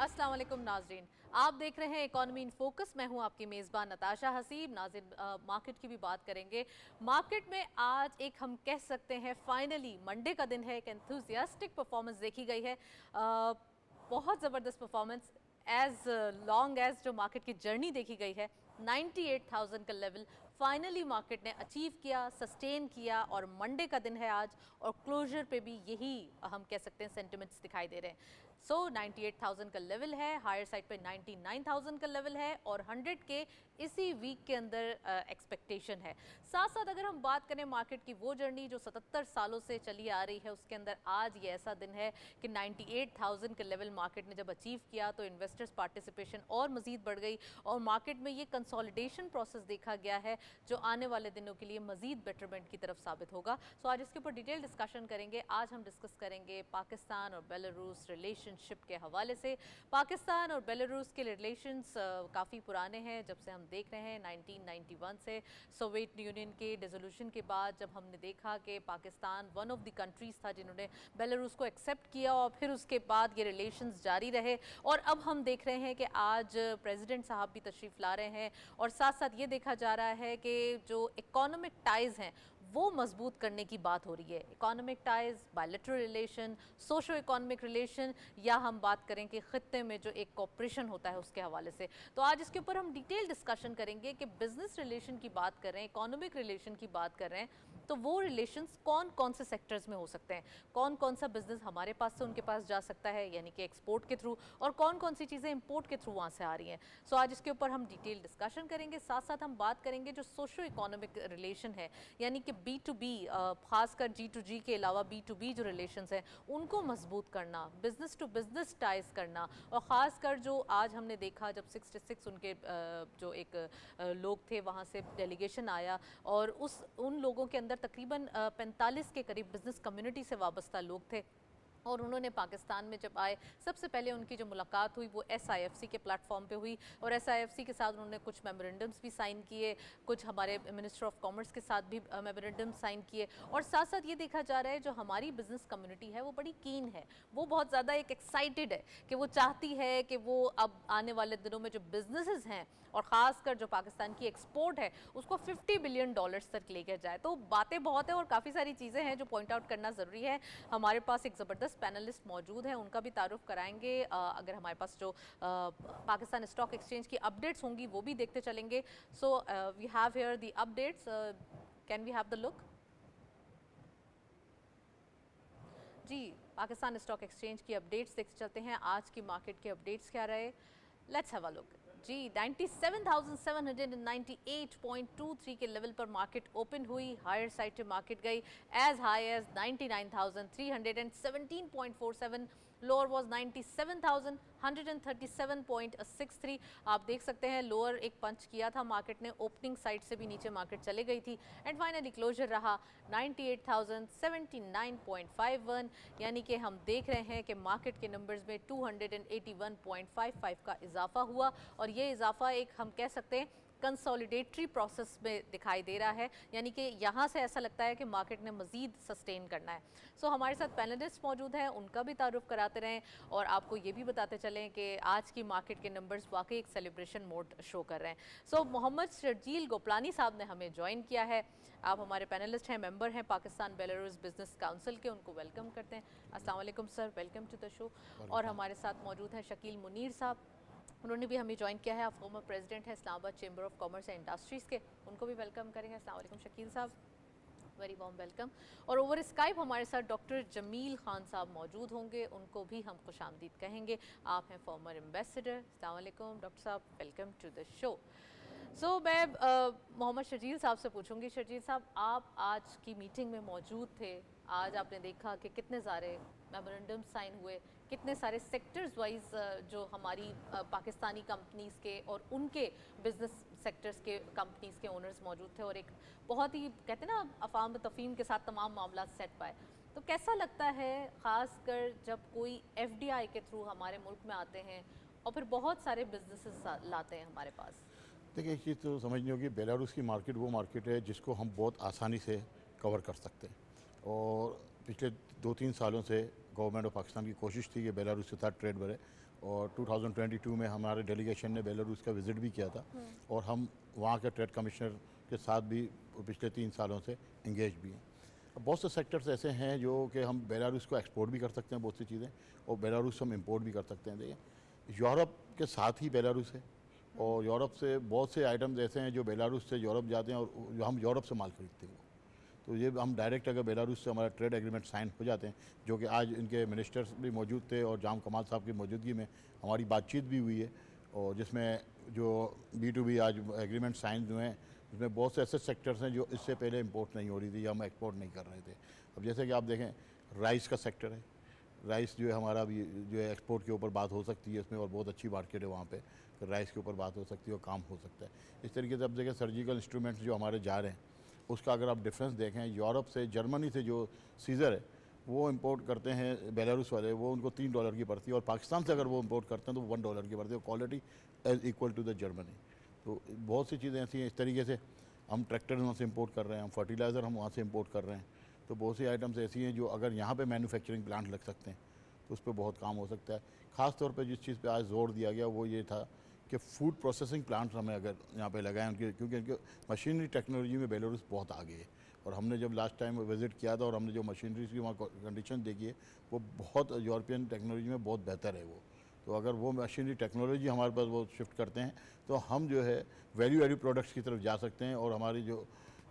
अस्सलाम वालेकुम नाजरीन, आप देख रहे हैं इकोनॉमी इन फोकस। मैं हूं आपकी मेज़बान नताशा हसीब। नाज़रीन, मार्केट की भी बात करेंगे। मार्केट में आज एक हम कह सकते हैं फाइनली मंडे का दिन है, एक एंथुसियास्टिक परफॉर्मेंस देखी गई है। बहुत ज़बरदस्त परफॉर्मेंस एज लॉन्ग एज जो मार्केट की जर्नी देखी गई है। 98,000 का लेवल फाइनली मार्केट ने अचीव किया, सस्टेन किया और मंडे का दिन है आज और क्लोजर पे भी यही हम कह सकते हैं सेंटिमेंट्स दिखाई दे रहे हैं। सो 98,000 का लेवल है, हायर साइड पे 99,000 का लेवल है और 100 के इसी वीक के अंदर एक्सपेक्टेशन है। साथ साथ अगर हम बात करें मार्केट की वो जर्नी जो 77 सालों से चली आ रही है, उसके अंदर आज ये ऐसा दिन है कि 98,000 का लेवल मार्केट ने जब अचीव किया तो इन्वेस्टर्स पार्टिसिपेशन और मजीद बढ़ गई और मार्केट में ये कंसोलिडेशन प्रोसेस देखा गया है जो आने वाले दिनों के लिए मजीद बेटरमेंट की तरफ साबित होगा। सो आज इसके ऊपर डिटेल डिस्कशन करेंगे। आज हम डिस्कस करेंगे पाकिस्तान और बेलारूस रिलेशनशिप के हवाले से। पाकिस्तान और बेलारूस के रिलेशंस काफ़ी पुराने हैं, जब से हम देख रहे हैं 1991 से सोवियत यूनियन के डिसोल्यूशन के बाद, जब हमने देखा कि Pakistan one of the countries था जिन्होंने बेलारूस को एक्सेप्ट किया और फिर उसके बाद ये रिलेशंस जारी रहे। और अब हम देख रहे हैं कि आज प्रेसिडेंट साहब भी तशरीफ़ ला रहे हैं और साथ साथ ये देखा जा रहा है कि जो इकोनॉमिक टाइज़ हैं वो मजबूत करने की बात हो रही है। Economic ties, bilateral relation, socio economic relation, या हम बात करें कि ख़त्ते में जो एक कॉपरेशन होता है उसके हवाले से। तो आज इसके ऊपर हम डिटेल डिस्कशन करेंगे कि बिजनेस रिलेशन की बात कर रहे हैं, इकोनॉमिक रिलेशन की बात कर रहे हैं, तो वो रिलेशंस कौन कौन से सेक्टर्स में हो सकते हैं, कौन कौन सा बिजनेस हमारे पास से उनके पास जा सकता है यानी कि एक्सपोर्ट के थ्रू, और कौन कौन सी चीज़ें इंपोर्ट के थ्रू वहाँ से आ रही हैं। सो आज इसके ऊपर हम डिटेल डिस्कशन करेंगे। साथ साथ हम बात करेंगे जो सोशो इकोनॉमिक रिलेशन है यानी कि B2B, खासकर G2G के अलावा B2B जो रिलेशंस हैं उनको मजबूत करना, बिजनेस टू बिजनेस टाइज करना, और ख़ासकर जो आज हमने देखा जब 66 उनके जो एक लोग थे वहाँ से डेलीगेशन आया और उन लोगों के अंदर तकरीबन 45 के करीब बिजनेस कम्युनिटी से वाबस्ता लोग थे और उन्होंने पाकिस्तान में जब आए सबसे पहले उनकी जो मुलाकात हुई वो SIFC के प्लेटफॉर्म पे हुई और SIFC के साथ उन्होंने कुछ मेमोरेंडम्स भी साइन किए, कुछ हमारे मिनिस्टर ऑफ कॉमर्स के साथ भी मेमोरेंडम्स साइन किए। और साथ साथ ये देखा जा रहा है जो हमारी बिज़नेस कम्युनिटी है वो बड़ी कीन है, वो बहुत ज़्यादा एक एक्साइटेड है कि वो चाहती है कि वो अब आने वाले दिनों में जो बिजनेसेस हैं और ख़ासकर जो पाकिस्तान की एक्सपोर्ट है उसको $50 बिलियन तक लेकर जाए। तो बातें बहुत है और काफ़ी सारी चीज़ें हैं जो पॉइंट आउट करना ज़रूरी है। हमारे पास एक ज़बरदस्त पैनलिस्ट मौजूद हैं, उनका भी तारुफ कराएंगे। अगर हमारे पास जो पाकिस्तान स्टॉक एक्सचेंज की अपडेट्स होंगी वो भी देखते चलेंगे। So we have here the updates, can we have the look? जी, पाकिस्तान स्टॉक एक्सचेंज की अपडेट्स देखते चलते हैं। आज की मार्केट के अपडेट्स क्या रहे, लेट्स हैव अ लुक। जी, 97,798.23 के लेवल पर मार्केट ओपन हुई। हायर साइड पे मार्केट गई as high as 99,317.47। Lower was 97,137.63। आप देख सकते हैं लोअर एक पंच किया था मार्केट ने, ओपनिंग साइड से भी नीचे मार्केट चले गई थी एंड फाइनली क्लोजर रहा 98,079.51। यानी कि हम देख रहे हैं कि मार्केट के नंबर्स में 281.55 का इजाफा हुआ और ये इजाफा एक हम कह सकते हैं कंसोलिडेटरी प्रोसेस में दिखाई दे रहा है, यानी कि यहाँ से ऐसा लगता है कि मार्केट ने मज़ीद सस्टेन करना है। सो हमारे साथ पैनलिस्ट मौजूद हैं, उनका भी तारुफ कराते रहें और आपको ये भी बताते चलें कि आज की मार्केट के नंबर्स वाकई एक सेलिब्रेशन मोड शो कर रहे हैं। सो मोहम्मद शर्जील गोपलानी साहब ने हमें ज्वाइन किया है। आप हमारे पैनलिस्ट हैं, मेंबर हैं पाकिस्तान बेलारूस बिजनेस काउंसिल के, उनको वेलकम करते हैं। अस्सलाम वालेकुम sir, welcome to the show. और हमारे साथ मौजूद हैं शकील मुनीर साहब, उन्होंने भी हमें ज्वाइन किया है। आप फॉर्मर प्रेसिडेंट हैं Islamabad chamber of commerce and industries के, उनको भी वेलकम करेंगे। अस्सलाम वालेकुम शकील साहब, वेरी वार्म वेलकम। और ओवर स्काइप हमारे साथ डॉक्टर जमील खान साहब मौजूद होंगे, उनको भी हम खुशामदीद कहेंगे। आप हैं फॉर्मर एम्बेसडर। अस्सलाम वालेकुम डॉक्टर साहब, वेलकम टू द शो। सो मैं मोहम्मद शर्जील साहब से पूछूंगी। शर्जील साहब, आप आज की मीटिंग में मौजूद थे, आज आपने देखा कि कितने सारे मेमोरेंडम साइन हुए, कितने सारे सेक्टर्स वाइज जो हमारी पाकिस्तानी कंपनीज़ के और उनके बिजनेस सेक्टर्स के कंपनीज़ के ओनर्स मौजूद थे और एक बहुत ही कहते हैं ना अफाम तफहीम के साथ तमाम मामला सेट पाए। तो कैसा लगता है ख़ासकर जब कोई FDI के थ्रू हमारे मुल्क में आते हैं और फिर बहुत सारे बिजनेसेस लाते हैं हमारे पास? देखिए, एक चीज़ तो समझनी होगी, बेलारूस की मार्केट वो मार्केट है जिसको हम बहुत आसानी से कवर कर सकते हैं और पिछले 2-3 सालों से गवर्नमेंट ऑफ पाकिस्तान की कोशिश थी कि बेलारूस के साथ ट्रेड बढ़े और 2022 में हमारे डेलीगेशन ने बेलारूस का विज़िट भी किया था और हम वहाँ के ट्रेड कमिश्नर के साथ भी पिछले 3 सालों से इंगेज भी हैं। अब बहुत से सेक्टर्स ऐसे हैं जो कि हम बेलारूस को एक्सपोर्ट भी कर सकते हैं बहुत सी चीज़ें, और बेलारूस से हम इंपोर्ट भी कर सकते हैं। देखिए यूरोप के साथ ही बेलारूस है और यूरोप से बहुत से आइटम्स ऐसे हैं जो बेलारूस से यूरोप जाते हैं और जो हम यूरोप से माल खरीदते हैं। तो ये हम डायरेक्ट अगर बेलारूस से हमारा ट्रेड एग्रीमेंट साइन हो जाते हैं, जो कि आज इनके मिनिस्टर्स भी मौजूद थे और जाम कमाल साहब की मौजूदगी में हमारी बातचीत भी हुई है, और जिसमें जो B2B आज एग्रीमेंट साइन हुए हैं उसमें बहुत से ऐसे सेक्टर्स हैं जो इससे पहले इंपोर्ट नहीं हो रही थी या हम एक्सपोर्ट नहीं कर रहे थे। अब जैसे कि आप देखें राइस का सेक्टर है, राइस जो है हमारा भी जो है एक्सपोर्ट के ऊपर बात हो सकती है इसमें, और बहुत अच्छी मार्केट है वहाँ पे, तो राइस के ऊपर बात हो सकती है और काम हो सकता है। इस तरीके से अब देखें सर्जिकल इंस्ट्रूमेंट्स जो हमारे जा रहे हैं उसका अगर आप डिफरेंस देखें, यूरोप से जर्मनी से जो सीज़र है वो इंपोर्ट करते हैं बेलारूस वाले, वो उनको $3 की पड़ती है, और पाकिस्तान से अगर वो इंपोर्ट करते हैं तो वो $1 की पड़ती है, quality as equal to the Germany. तो बहुत सी चीज़ें ऐसी हैं। इस तरीके से हम ट्रैक्टर वहाँ से इंपोर्ट कर रहे हैं, हम फर्टिलाइज़र हम वहाँ से इंपोर्ट कर रहे हैं। तो बहुत सी आइटम्स ऐसी हैं जो अगर यहाँ पे मैन्युफैक्चरिंग प्लांट लग सकते हैं तो उस पर बहुत काम हो सकता है। ख़ास तौर पे जिस चीज़ पे आज जोर दिया गया वो ये था कि फूड प्रोसेसिंग प्लांट्स हमें अगर यहाँ पे लगाएं उनके, क्योंकि इनके मशीनरी टेक्नोलॉजी में बेलारूस बहुत आगे है। और हमने जब लास्ट टाइम विज़िट किया था और हमने जो मशीनरीज की वहाँ कंडीशन देखी है वो बहुत यूरोपियन टेक्नोलॉजी में बहुत बेहतर है वो। तो अगर वो मशीनरी टेक्नोलॉजी हमारे पास वो शिफ्ट करते हैं तो हम जो है वैल्यू एडिड प्रोडक्ट्स की तरफ जा सकते हैं, और हमारी जो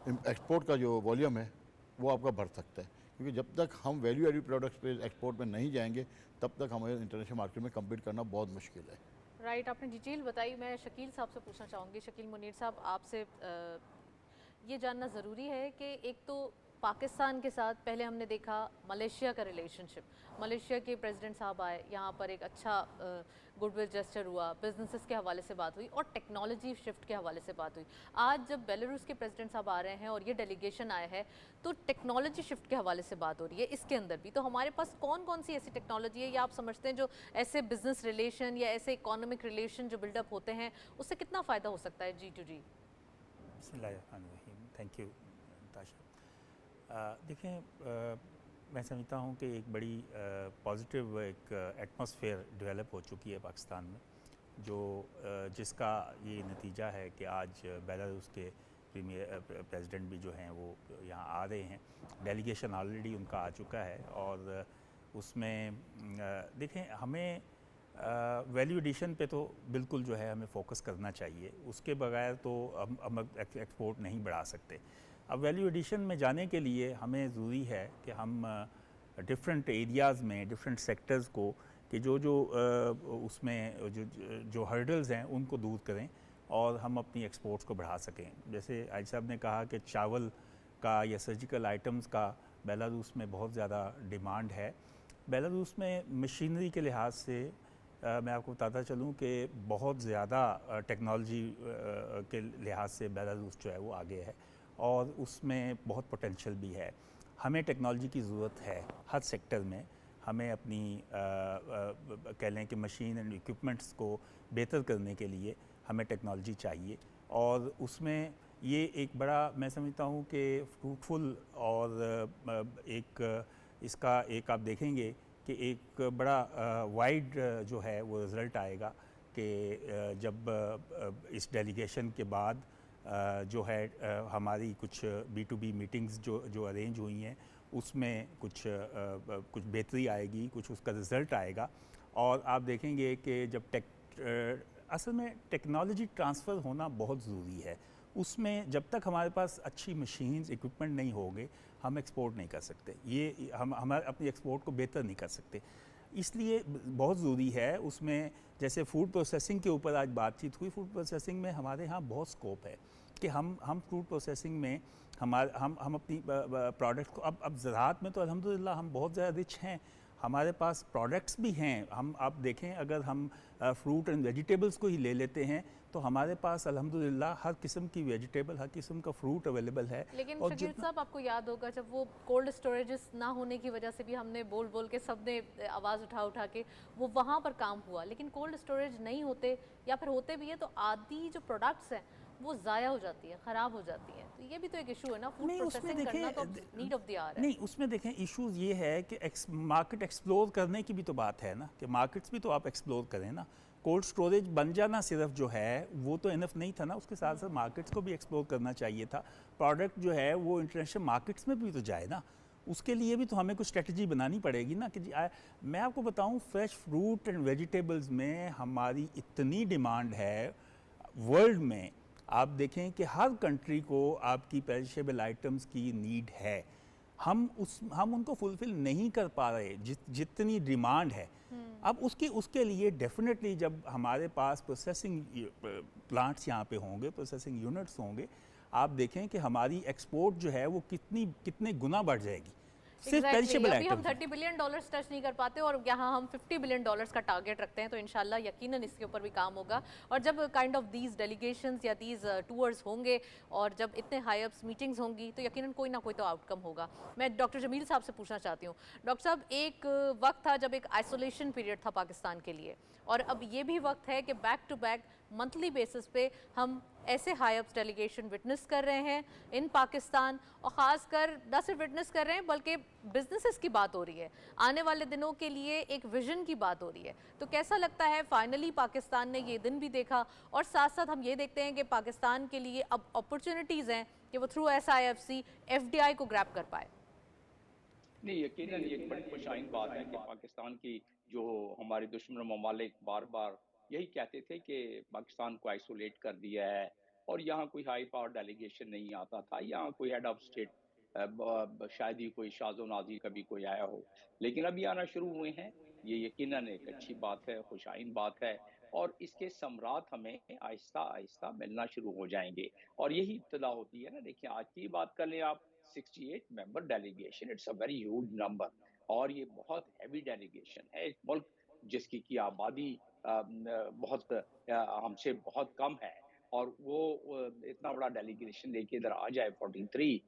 एक्सपोर्ट का जो वॉल्यूम है वो आपका बढ़ सकता है। क्योंकि जब तक हम वैल्यू एडिड प्रोडक्ट्स पे एक्सपोर्ट में नहीं जाएंगे तब तक हमें इंटरनेशनल मार्केट में कम्पीट करना बहुत मुश्किल है। राइट, आपने डिटेल बताई। मैं शकील साहब से पूछना चाहूँगी। शकील मुनीर साहब, आपसे ये जानना ज़रूरी है कि एक तो पाकिस्तान के साथ पहले हमने देखा मलेशिया का रिलेशनशिप, मलेशिया के प्रेसिडेंट साहब आए, यहाँ पर एक अच्छा गुडविल जेस्चर हुआ, बिजनेसेस के हवाले से बात हुई और टेक्नोलॉजी शिफ्ट के हवाले से बात हुई। आज जब बेलारूस के प्रेसिडेंट साहब आ रहे हैं और ये डेलीगेशन आया है तो टेक्नोलॉजी शिफ्ट के हवाले से बात हो रही है। इसके अंदर भी तो हमारे पास कौन कौन सी ऐसी टेक्नोलॉजी है या आप समझते हैं जो ऐसे बिजनेस रिलेशन या ऐसे इकोनॉमिक रिलेशन जो बिल्डअप होते हैं उससे कितना फ़ायदा हो सकता है G2G? बिस्मिल्लाहिर्रहमानिर्रहीम। थैंक यू ताशा। देखें, मैं समझता हूँ कि एक बड़ी पॉजिटिव एक एटमॉस्फेयर डेवलप हो चुकी है पाकिस्तान में, जो जिसका ये नतीजा है कि आज बेलारूस के प्रेसिडेंट भी जो हैं वो यहाँ आ रहे हैं। डेलीगेशन ऑलरेडी उनका आ चुका है और उसमें देखें हमें वैल्यू एडिशन पे तो बिल्कुल जो है हमें फोकस करना चाहिए, उसके बगैर तो हम एक्सपोर्ट नहीं बढ़ा सकते। अब वैल्यू एडिशन में जाने के लिए हमें ज़रूरी है कि हम डिफरेंट एरियाज़ में डिफरेंट सेक्टर्स को कि जो उसमें जो हर्डल्स हैं उनको दूर करें और हम अपनी एक्सपोर्ट्स को बढ़ा सकें। जैसे आज साहब ने कहा कि चावल का या सर्जिकल आइटम्स का बेलारूस में बहुत ज़्यादा डिमांड है। बेलारूस में मशीनरी के लिहाज से मैं आपको बताता चलूँ कि बहुत ज़्यादा टेक्नोलॉजी के लिहाज से बेलारूस जो है वो आगे है और उसमें बहुत पोटेंशियल भी है। हमें टेक्नोलॉजी की ज़रूरत है हर सेक्टर में। हमें अपनी कह लें कि मशीन एंड इक्विपमेंट्स को बेहतर करने के लिए हमें टेक्नोलॉजी चाहिए और उसमें ये एक बड़ा मैं समझता हूँ कि फ्रूटफुल और एक इसका एक आप देखेंगे कि एक बड़ा वाइड जो है वो रिज़ल्ट आएगा कि जब इस डेलीगेशन के बाद जो है हमारी कुछ B2B मीटिंग्स जो अरेंज हुई हैं उसमें कुछ बेहतरी आएगी, कुछ उसका रिज़ल्ट आएगा। और आप देखेंगे कि जब असल में टेक्नोलॉजी ट्रांसफ़र होना बहुत ज़रूरी है। उसमें जब तक हमारे पास अच्छी मशीन्स इक्विपमेंट नहीं होंगे हम एक्सपोर्ट नहीं कर सकते। ये हम हमारे अपनी एक्सपोर्ट को बेहतर नहीं कर सकते। इसलिए बहुत ज़रूरी है उसमें, जैसे फूड प्रोसेसिंग के ऊपर आज बातचीत हुई, फूड प्रोसेसिंग में हमारे यहाँ बहुत स्कोप है कि हम फूड प्रोसेसिंग में हम अपनी प्रोडक्ट को अब ज़राअत में तो अल्हम्दुलिल्लाह हम बहुत ज़्यादा रिच हैं, हमारे पास प्रोडक्ट्स भी हैं। हम आप देखें अगर हम फ्रूट एंड वेजिटेबल्स को ही ले लेते हैं तो हमारे पास अल्हम्दुलिल्लाह हर किस्म की वेजिटेबल, हर किस्म का फ्रूट अवेलेबल है। लेकिन और शकील साहब आपको याद होगा जब वो कोल्ड स्टोरेजेस ना होने की वजह से भी हमने बोल के सबने आवाज़ उठा के वो वहाँ पर काम हुआ, लेकिन कोल्ड स्टोरेज नहीं होते या फिर होते भी हैं तो आदि जो प्रोडक्ट्स हैं वो ज़ाया हो जाती है, ख़राब हो जाती है। तो ये भी तो एक इशू है ना, फूड नहीं उसमें प्रोसेसिंग करना तो देखें नीड ऑफ द आवर है। नहीं उसमें देखें इश्यूज ये है कि मार्केट एक्सप्लोर करने की भी तो बात है ना, कि मार्केट्स भी तो आप एक्सप्लोर करें ना। कोल्ड स्टोरेज बन जाना सिर्फ जो है वो तो इनफ नहीं था ना, उसके साथ साथ मार्केट्स को भी एक्सप्लोर करना चाहिए था। प्रोडक्ट जो है वो इंटरनेशनल मार्केट्स में भी तो जाए ना, उसके लिए भी तो हमें कुछ स्ट्रेटजी बनानी पड़ेगी ना। कि मैं आपको बताऊं, फ्रेश फ्रूट एंड वेजिटेबल्स में हमारी इतनी डिमांड है वर्ल्ड में। आप देखें कि हर कंट्री को आपकी पेरिशेबल आइटम्स की नीड है। हम उनको फुलफिल नहीं कर पा रहे जितनी डिमांड है। अब उसके लिए डेफिनेटली जब हमारे पास प्रोसेसिंग प्लांट्स यहाँ पे होंगे, प्रोसेसिंग यूनिट्स होंगे, आप देखें कि हमारी एक्सपोर्ट जो है वो कितने गुना बढ़ जाएगी सिर्फ पेरिशेबल अभी हम आइटम्स। $30 बिलियन टच नहीं कर पाते और यहाँ हम $50 बिलियन का टारगेट रखते हैं, तो इंशाल्लाह यकीनन इसके ऊपर भी काम होगा। और जब काइंड ऑफ दीज डेलीगेशंस या दीज टूर्स होंगे और जब इतने हाई अप्स मीटिंग्स होंगी तो यकीनन कोई ना कोई तो आउटकम होगा। मैं डॉक्टर जमील साहब से पूछना चाहती हूँ, डॉक्टर साहब, एक वक्त था जब एक आइसोलेशन पीरियड था पाकिस्तान के लिए, और अब ये भी वक्त है कि back to back monthly basis पे हम ऐसे हाई अप्स डेलीगेशन विटनेस कर रहे हैं इन पाकिस्तान, और ख़ासकर न सिर्फ विटनेस कर रहे हैं बल्कि बिजनेसेस की बात हो रही है, आने वाले दिनों के लिए एक विजन की बात हो रही है। तो कैसा लगता है फाइनली पाकिस्तान ने ये दिन भी देखा, और साथ साथ हम ये देखते हैं कि पाकिस्तान के लिए अब अपॉर्चुनिटीज़ हैं कि वो थ्रू SIFC FDI को ग्रैब कर पाए। नहीं, यकीनन ये एक बड़ी खुशाइन बात है कि पाकिस्तान की जो हमारे दुश्मन ममालिक बार बार यही कहते थे कि पाकिस्तान को आइसोलेट कर दिया है और यहाँ कोई हाई पावर डेलीगेशन नहीं आता था, यहाँ कोई हेड ऑफ स्टेट शायद ही कोई शाज़ो नाज़ी कभी कोई आया हो, लेकिन अभी आना शुरू हुए हैं। ये यकीनन एक अच्छी बात है, खुशाइन बात है, और इसके समरात हमें आहिस्ता आहिस्ता मिलना शुरू हो जाएंगे और यही इब्तदा होती है ना। देखिए, आज की बात कर लें आप, 68 member delegation, it's a very huge number, और ये बहुत हैवी डेलीगेशन है। एक मुल्क जिसकी की आबादी बहुत हमसे बहुत कम है, और वो इतना बड़ा डेलीगेशन लेके इधर आ जाए, 43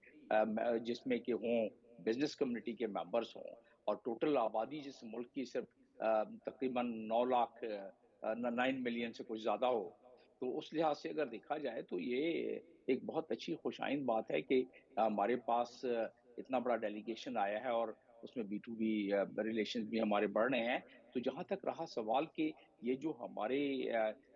जिसमें कि हों बिजनेस कम्युनिटी के मेंबर्स हों, और टोटल आबादी जिस मुल्क की सिर्फ तकरीबन 9 लाख 9 मिलियन से कुछ ज़्यादा हो, तो उस लिहाज से अगर देखा जाए तो ये एक बहुत अच्छी खुशाइन बात है कि हमारे पास इतना बड़ा डेलीगेशन आया है और उसमें B2B रिलेशंस भी हमारे बढ़ रहे हैं। तो जहाँ तक रहा सवाल कि ये जो हमारे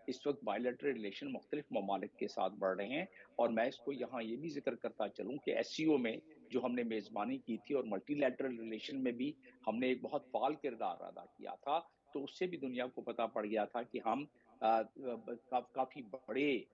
इस वक्त बायलैटरल रिलेशन मुख्तलिफ ममालिक के साथ बढ़ रहे हैं, और मैं इसको यहाँ ये भी जिक्र करता चलूँ कि SCO में जो हमने मेज़बानी की थी और मल्टीलैटरल रिलेशन में भी हमने एक बहुत फ़ाल किरदार अदा किया था, तो उससे भी दुनिया को पता पड़ गया था कि हम काफ़ी बड़े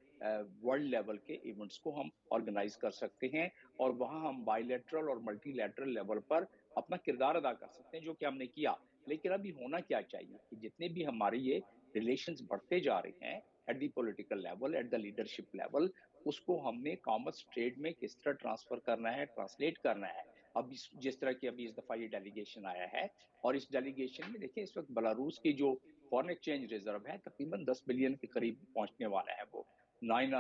वर्ल्ड लेवल के इवेंट्स को हम ऑर्गेनाइज कर सकते हैं, और वहाँ हम बायलैटरल और मल्टीलैटरल लेवल पर अपना किरदार अदा कर सकते हैं, जो कि हमने किया। लेकिन अभी होना क्या चाहिए कि जितने भी हमारे ये रिलेशंस बढ़ते जा रहे हैं at the political level, at the leadership level, उसको हमने कॉमर्स ट्रेड में किस तरह ट्रांसफर करना है, ट्रांसलेट करना है। अब जिस तरह की अभी इस दफा ये डेलीगेशन आया है, और इस डेलीगेशन में देखिए इस वक्त बेलारूस की जो फॉरेन एक्सचेंज रिजर्व है तकरीबन 10 बिलियन के करीब पहुंचने वाला है। वो 9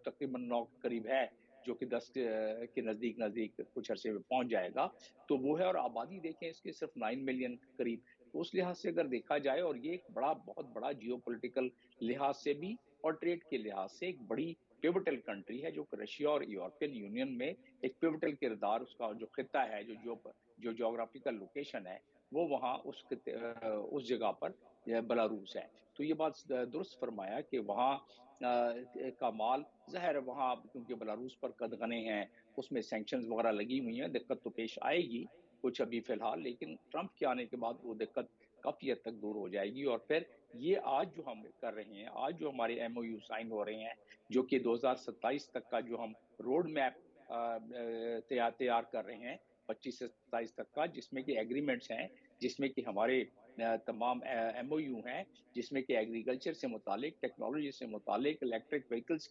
तकरीबन 9 के करीब है, जो कि 10 के नज़दीक नज़दीक कुछ अरसे में पहुंच जाएगा। तो वो है, और आबादी देखें इसकी सिर्फ 9 मिलियन के करीब। तो उस लिहाज से अगर देखा जाए, और ये एक बहुत बड़ा जियोपॉलिटिकल लिहाज से भी और ट्रेड के लिहाज से एक बड़ी पिवटल कंट्री है, जो रशिया और यूरोपियन यूनियन में एक पिवटल किरदार, उसका जो खिता है, जो ज्योग्राफिकल लोकेशन है, वो वहाँ उस जगह पर बेलारूस है। तो ये बात दुरुस्त फरमाया कि वहाँ का माल ज़ाहिर है, वहाँ क्योंकि बेलारूस पर कदगने हैं, उसमें सैंक्शंस वगैरह लगी हुई हैं, दिक्कत तो पेश आएगी कुछ अभी फ़िलहाल, लेकिन ट्रंप के आने के बाद वो दिक्कत काफ़ी हद तक दूर हो जाएगी। और फिर ये आज जो हम कर रहे हैं, आज जो हमारे MOU साइन हो रहे हैं, जो कि 2027 तक का जो हम रोड मैप तैयार कर रहे हैं, 25 से 27 तक का, जिसमें कि एग्रीमेंट्स हैं, जिसमें कि हमारे तमाम MOU हैं, जिसमें कि एग्रीकल्चर से मुतालिक, टेक्नोलॉजी से मुतालिक, इलेक्ट्रिक व्हीकल्स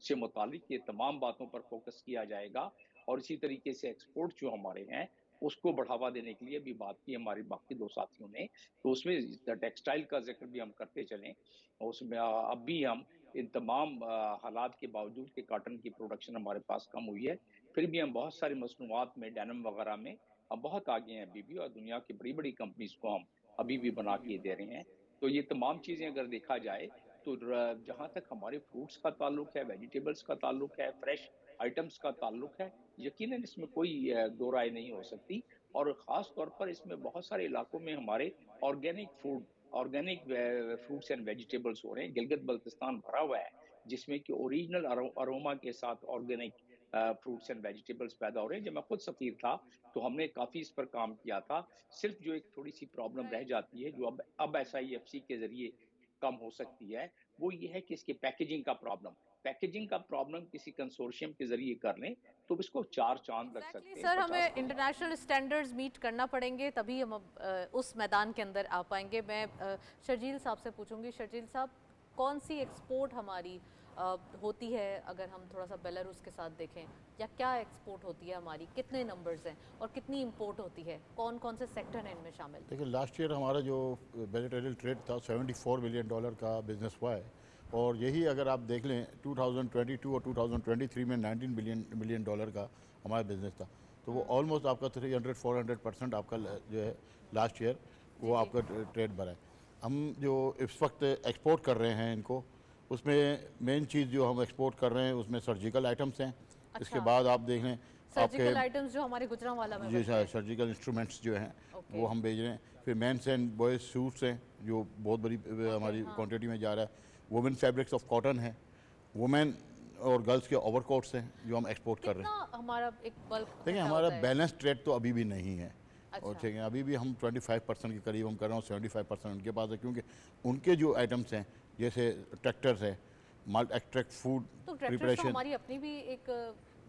से मुतालिक ये तमाम बातों पर फोकस किया जाएगा। और इसी तरीके से एक्सपोर्ट जो हमारे हैं उसको बढ़ावा देने के लिए भी बात की हमारी बाकी दो साथियों ने। तो उसमें टेक्सटाइल का जिक्र भी हम करते चलें, उसमें अब भी हम इन तमाम हालात के बावजूद कि कॉटन की प्रोडक्शन हमारे पास कम हुई है, फिर भी हम बहुत सारी मसनूआत में, डेनिम वगैरह में अब बहुत आगे हैं अभी भी, और दुनिया की बड़ी बड़ी कंपनीज को हम अभी भी बना के दे रहे हैं। तो ये तमाम चीज़ें अगर देखा जाए तो जहाँ तक हमारे फ्रूट्स का ताल्लुक है, वेजिटेबल्स का ताल्लुक है, फ्रेश आइटम्स का ताल्लुक है, यकीनन इसमें कोई दो राय नहीं हो सकती। और ख़ास तौर पर इसमें बहुत सारे इलाकों में हमारे organic food, organic fruits and vegetables हो रहे हैं। गिलगित बल्तिस्तान भरा हुआ है जिसमें कि ओरिजिनल अरोमा के साथ ऑर्गेनिक फ्रूट्स एंड वेजिटेबल्स पैदा हो रहे हैं। जब मैं खुद सफ़ीर था तो हमने काफ़ी इस पर काम किया था। सिर्फ जो एक थोड़ी सी प्रॉब्लम रह राइट। जाती है, जो अब SIFC के ज़रिए कम हो सकती है, वो ये है कि इसकी पैकेजिंग का प्रॉब्लम। पैकेजिंग का प्रॉब्लम किसी कंसोर्शियम के ज़रिए कर लें तो इसको 4 चाँद लग एग्जैक्टली सकते हैं, सर, 50 हमें इंटरनेशनल स्टैंडर्ड्स मीट करना पड़ेंगे तभी हम उस मैदान के अंदर आ पाएंगे। मैं शर्जील साहब से पूछूंगी। शर्जील साहब, कौन सी एक्सपोर्ट हमारी होती है अगर हम थोड़ा सा बेलारूस के साथ देखें, या क्या एक्सपोर्ट होती है हमारी, कितने नंबर्स हैं और कितनी इंपोर्ट होती है, कौन कौन से सेक्टर हैं इनमें शामिल? देखिए, लास्ट ईयर हमारा जो बिलेटरल ट्रेड था $74 बिलियन का बिजनेस हुआ है। और यही अगर आप देख लें 2022 और 2023 में $19 बिलियन का हमारा बिजनेस था। तो वो ऑलमोस्ट आपका 300-400% आपका जो है लास्ट ईयर वो आपका ट्रेड बढ़ा है। हम जो इस वक्त एक्सपोर्ट कर रहे हैं इनको, उसमें मेन चीज़ जो हम एक्सपोर्ट कर रहे हैं उसमें सर्जिकल आइटम्स हैं। इसके बाद आप देख लें सर्जिकल आइटम्स जो हमारे गुजरांवाला में जी बनते हैं। सर्जिकल इंस्ट्रूमेंट्स जो हैं ओके। वो हम भेज रहे हैं। फिर मेंस एंड बॉयज़ सूट्स हैं जो बहुत बड़ी हमारी क्वांटिटी में जा रहा है। वुमेन फैब्रिक्स ऑफ कॉटन है। वुमेन और गर्ल्स के ओवरकोट्स हैं जो हम एक्सपोर्ट कर रहे हैं। कितना हमारा एक बल्क देखिए, हमारा बैलेंस ट्रेड तो अभी भी नहीं है। और अच्छा। ठीक है, अभी भी हम 25% के करीब हम कर रहे हैं और 75% उनके पास है, क्योंकि उनके जो आइटम्स हैं जैसे ट्रैक्टर्स है, माल्ट एक्सट्रैक्ट फूड तो ट्रैक्टर्स तो प्रिपरेशन। हमारी अपनी भी एक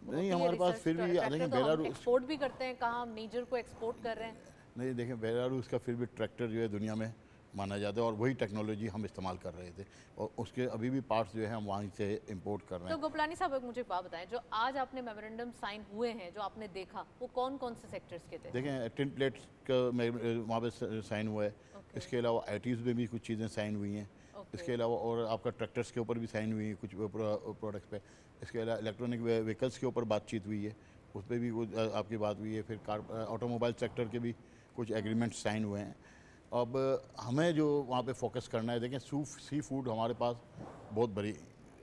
नहीं, हमारे पास फिर भी देखिए बेलारूस एक्सपोर्ट भी करते हैं, कहाँ हम नीजर को एक्सपोर्ट कर रहे हैं। नहीं, देखिए बेलारूस का फिर भी ट्रैक्टर जो है दुनिया में माना जाता है और वही टेक्नोलॉजी हम इस्तेमाल कर रहे थे और उसके अभी भी पार्ट्स जो है हम वहीं से इंपोर्ट कर रहे तो हैं। गोपलानी साहब, एक मुझे एक बात बताएं, जो आज आपने मेमोरेंडम साइन हुए हैं, जो आपने देखा, वो कौन कौन से सेक्टर्स के थे? देखें, टिन प्लेट्स का वहाँ पे साइन हुआ है। इसके अलावा ITs में भी कुछ चीज़ें साइन हुई हैं। इसके अलावा और आपका ट्रैक्टर्स के ऊपर भी साइन हुई है कुछ प्रोडक्ट्स पे। इसके अलावा इलेक्ट्रॉनिक व्हीकल्स के ऊपर बातचीत हुई है, उस पर भी कुछ आपकी बात हुई है। फिर ऑटोमोबाइल सेक्टर के भी कुछ एग्रीमेंट साइन हुए हैं। अब हमें जो वहाँ पे फोकस करना है, देखें सी फूड हमारे पास बहुत बड़ी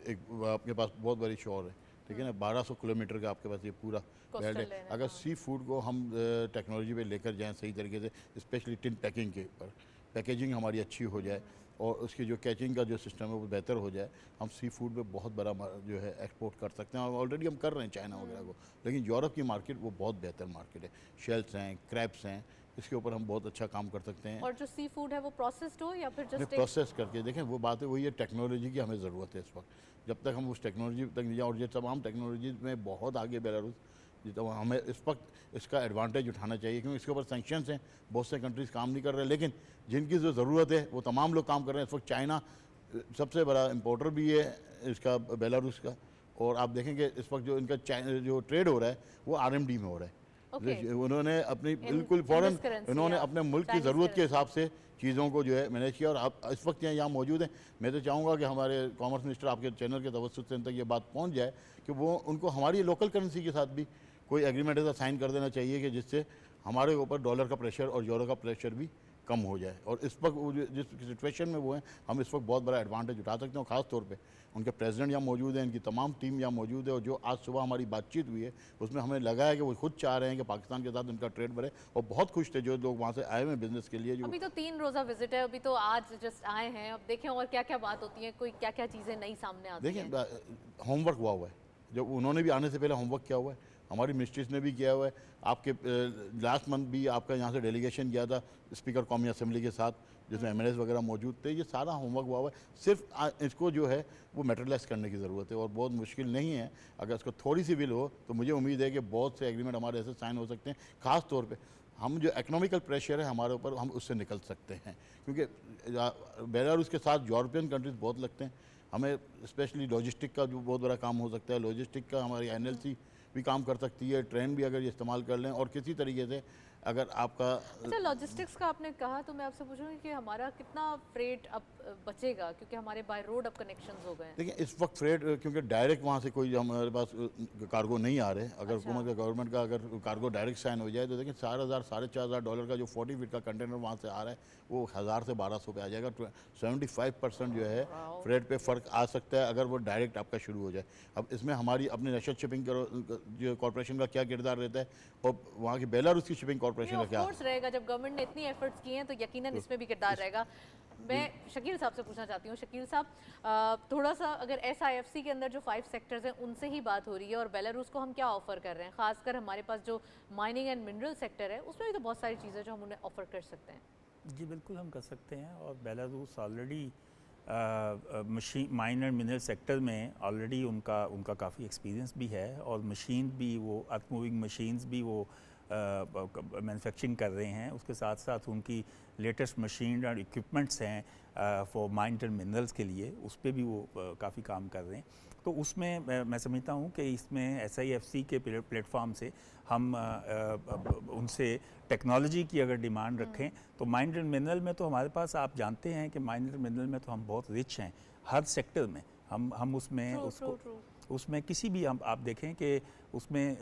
एक आपके पास बहुत बड़ी शोर है, ठीक है ना। 1200 किलोमीटर का आपके पास ये पूरा बेल्ट है। layer है, अगर सी फूड को हम टेक्नोलॉजी पे लेकर जाएं सही तरीके से, स्पेशली टिन पैकिंग के ऊपर, पैकेजिंग हमारी अच्छी हो जाए और उसकी जो कैचिंग का जो सिस्टम है वो बेहतर हो जाए, हम सी फूड में बहुत बड़ा जो है एक्सपोर्ट कर सकते हैं। और ऑलरेडी हम कर रहे हैं चाइना वगैरह को। लेकिन यूरोप की मार्केट वो बहुत बेहतर मार्केट है। शेल्स हैं, क्रैब्स हैं, इसके ऊपर हम बहुत अच्छा काम कर सकते हैं। और जो सी फूड है वो प्रोसेस्ड हो या फिर जस्ट प्रोसेस करके देखें, वो बात है वही है, टेक्नोलॉजी की हमें ज़रूरत है इस वक्त। जब तक हम उस टेक्नोलॉजी तक नहीं जाए, और ये तमाम टेक्नोलॉजी में बहुत आगे बेलारूस, तो हमें इस वक्त इसका एडवांटेज उठाना चाहिए, क्योंकि इसके ऊपर सैंक्शंस हैं, बहुत से कंट्रीज़ काम नहीं कर रहे। लेकिन जिनकी जो ज़रूरत है वो तमाम लोग काम कर रहे हैं। इस वक्त चाइना सबसे बड़ा इम्पोर्टर भी है इसका, बेलारूस का। और आप देखेंगे इस वक्त जो इनका जो ट्रेड हो रहा है वो RMD में हो रहा है। उन्होंने अपनी बिल्कुल फ़ौरन इन्होंने अपने मुल्क की ज़रूरत के हिसाब से चीज़ों को जो है मैनेज किया। और आप इस वक्त यहाँ मौजूद हैं। मैं तो चाहूँगा कि हमारे कॉमर्स मिनिस्टर आपके चैनल के तवज्जुह से तक ये बात पहुँच जाए कि वो उनको हमारी लोकल करेंसी के साथ भी कोई एग्रीमेंट ऐसा साइन कर देना चाहिए कि जिससे हमारे ऊपर डॉलर का प्रेशर और यूरो का प्रेशर भी कम हो जाए। और इस वक्त वो जिस सिचुएशन में वो हैं, हम इस वक्त बहुत बड़ा एडवांटेज उठा सकते हैं। ख़ास तौर पे उनके प्रेसिडेंट यहाँ मौजूद हैं, इनकी तमाम टीम यहाँ मौजूद है। और जो आज सुबह हमारी बातचीत हुई है उसमें हमें लगा है कि वो खुद चाह रहे हैं कि पाकिस्तान के साथ उनका ट्रेड बढ़े, और बहुत खुश थे जो लोग वहाँ से आए हुए हैं बिजनेस के लिए। जो अभी तो 3 रोज़ा विजिट है, अभी तो आज जस्ट आए हैं, अब देखें और क्या क्या बात होती है, कोई क्या क्या चीज़ें नई सामने आती हैं। देखें, होमवर्क हुआ है, जब उन्होंने भी आने से पहले होमवर्क किया हुआ है, हमारी मिनिस्ट्रीज ने भी किया हुआ है। आपके लास्ट मंथ भी आपका यहाँ से डेलीगेशन गया था स्पीकर कौमी असम्बली के साथ, जिसमें MLAs वगैरह मौजूद थे। ये सारा होमवर्क हुआ हुआ है, सिर्फ इसको जो है वो मेटेरियलाइज करने की ज़रूरत है। और बहुत मुश्किल नहीं है, अगर इसको थोड़ी सी विल हो तो मुझे उम्मीद है कि बहुत से एग्रीमेंट हमारे ऐसे साइन हो सकते हैं। ख़ास तौर पे हम जो इकोनॉमिकल प्रेशर है हमारे ऊपर, हम उससे निकल सकते हैं, क्योंकि बेलारूस के साथ यूरोपियन कंट्रीज़ बहुत लगते हैं। हमें स्पेशली लॉजिस्टिक का जो बहुत बड़ा काम हो सकता है, लॉजिस्टिक का हमारी NLC भी काम कर सकती है। ट्रेन भी अगर ये इस्तेमाल कर लें और किसी तरीके से अगर आपका अच्छा, लॉजिस्टिक्स का आपने कहा तो मैं आपसे पूछूंगी कि हमारा कितना फ्रेट अब बचेगा, क्योंकि हमारे बाय रोड अब कनेक्शंस हो गए हैं। देखिए इस वक्त फ्रेट क्योंकि डायरेक्ट वहाँ से कोई हमारे पास कार्गो नहीं आ रहे, अगर अच्छा। हुकूमत का गवर्नमेंट का अगर कार्गो डायरेक्ट साइन हो जाए तो देखिए 4,000 $4,500 का जो 40 फीट का कंटेनर वहाँ से आ रहा है वो 1,000 से 1,200 पे आ जाएगा। 75% जो है वाओ। फ्रेट पे फ़र्क आ सकता है अगर वो डायरेक्ट आपका शुरू हो जाए। अब इसमें हमारी अपनी नेशनल शिपिंग जो कॉरपोरेशन का क्या किरदार रहता है और वहाँ की बेलारूस की शिपिंग कॉरपोरेशन का ऑफ क्या। कोर्स रहेगा, जब गवर्नमेंट ने इतनी एफर्ट्स किए हैं तो यकीनन तो इसमें भी किरदार रहेगा। मैं शकील साहब से पूछना चाहती हूँ, शकील साहब थोड़ा सा अगर SIFC के अंदर जो 5 सेक्टर्स हैं उनसे ही बात हो रही है और बेलारूस को हम क्या ऑफर कर रहे हैं, खासकर हमारे पास जो माइनिंग एंड मिनरल सेक्टर है उसमें भी तो बहुत सारी चीज़ें जो हम उन्हें ऑफर कर सकते हैं। जी बिल्कुल हम कर सकते हैं, और Belarus already machine mine and mineral sector में ऑलरेडी उनका काफ़ी एक्सपीरियंस भी है, और मशीन भी वो अर्थ मूविंग मशीन्स भी वो मैन्युफैक्चरिंग कर रहे हैं। उसके साथ साथ उनकी लेटेस्ट मशीन और इक्विपमेंट्स हैं फॉर माइन एंड मिनरल्स के लिए, उस पर भी वो काफ़ी काम कर रहे हैं। तो उसमें मैं समझता हूँ कि इसमें SIFC के प्लेटफॉर्म से हम उनसे टेक्नोलॉजी की अगर डिमांड रखें तो माइन एंड मिनरल में तो हमारे पास, आप जानते हैं कि माइन एंड मिनरल में तो हम बहुत रिच हैं हर सेक्टर में। हम उसमें उसमें किसी भी आप देखें कि उसमें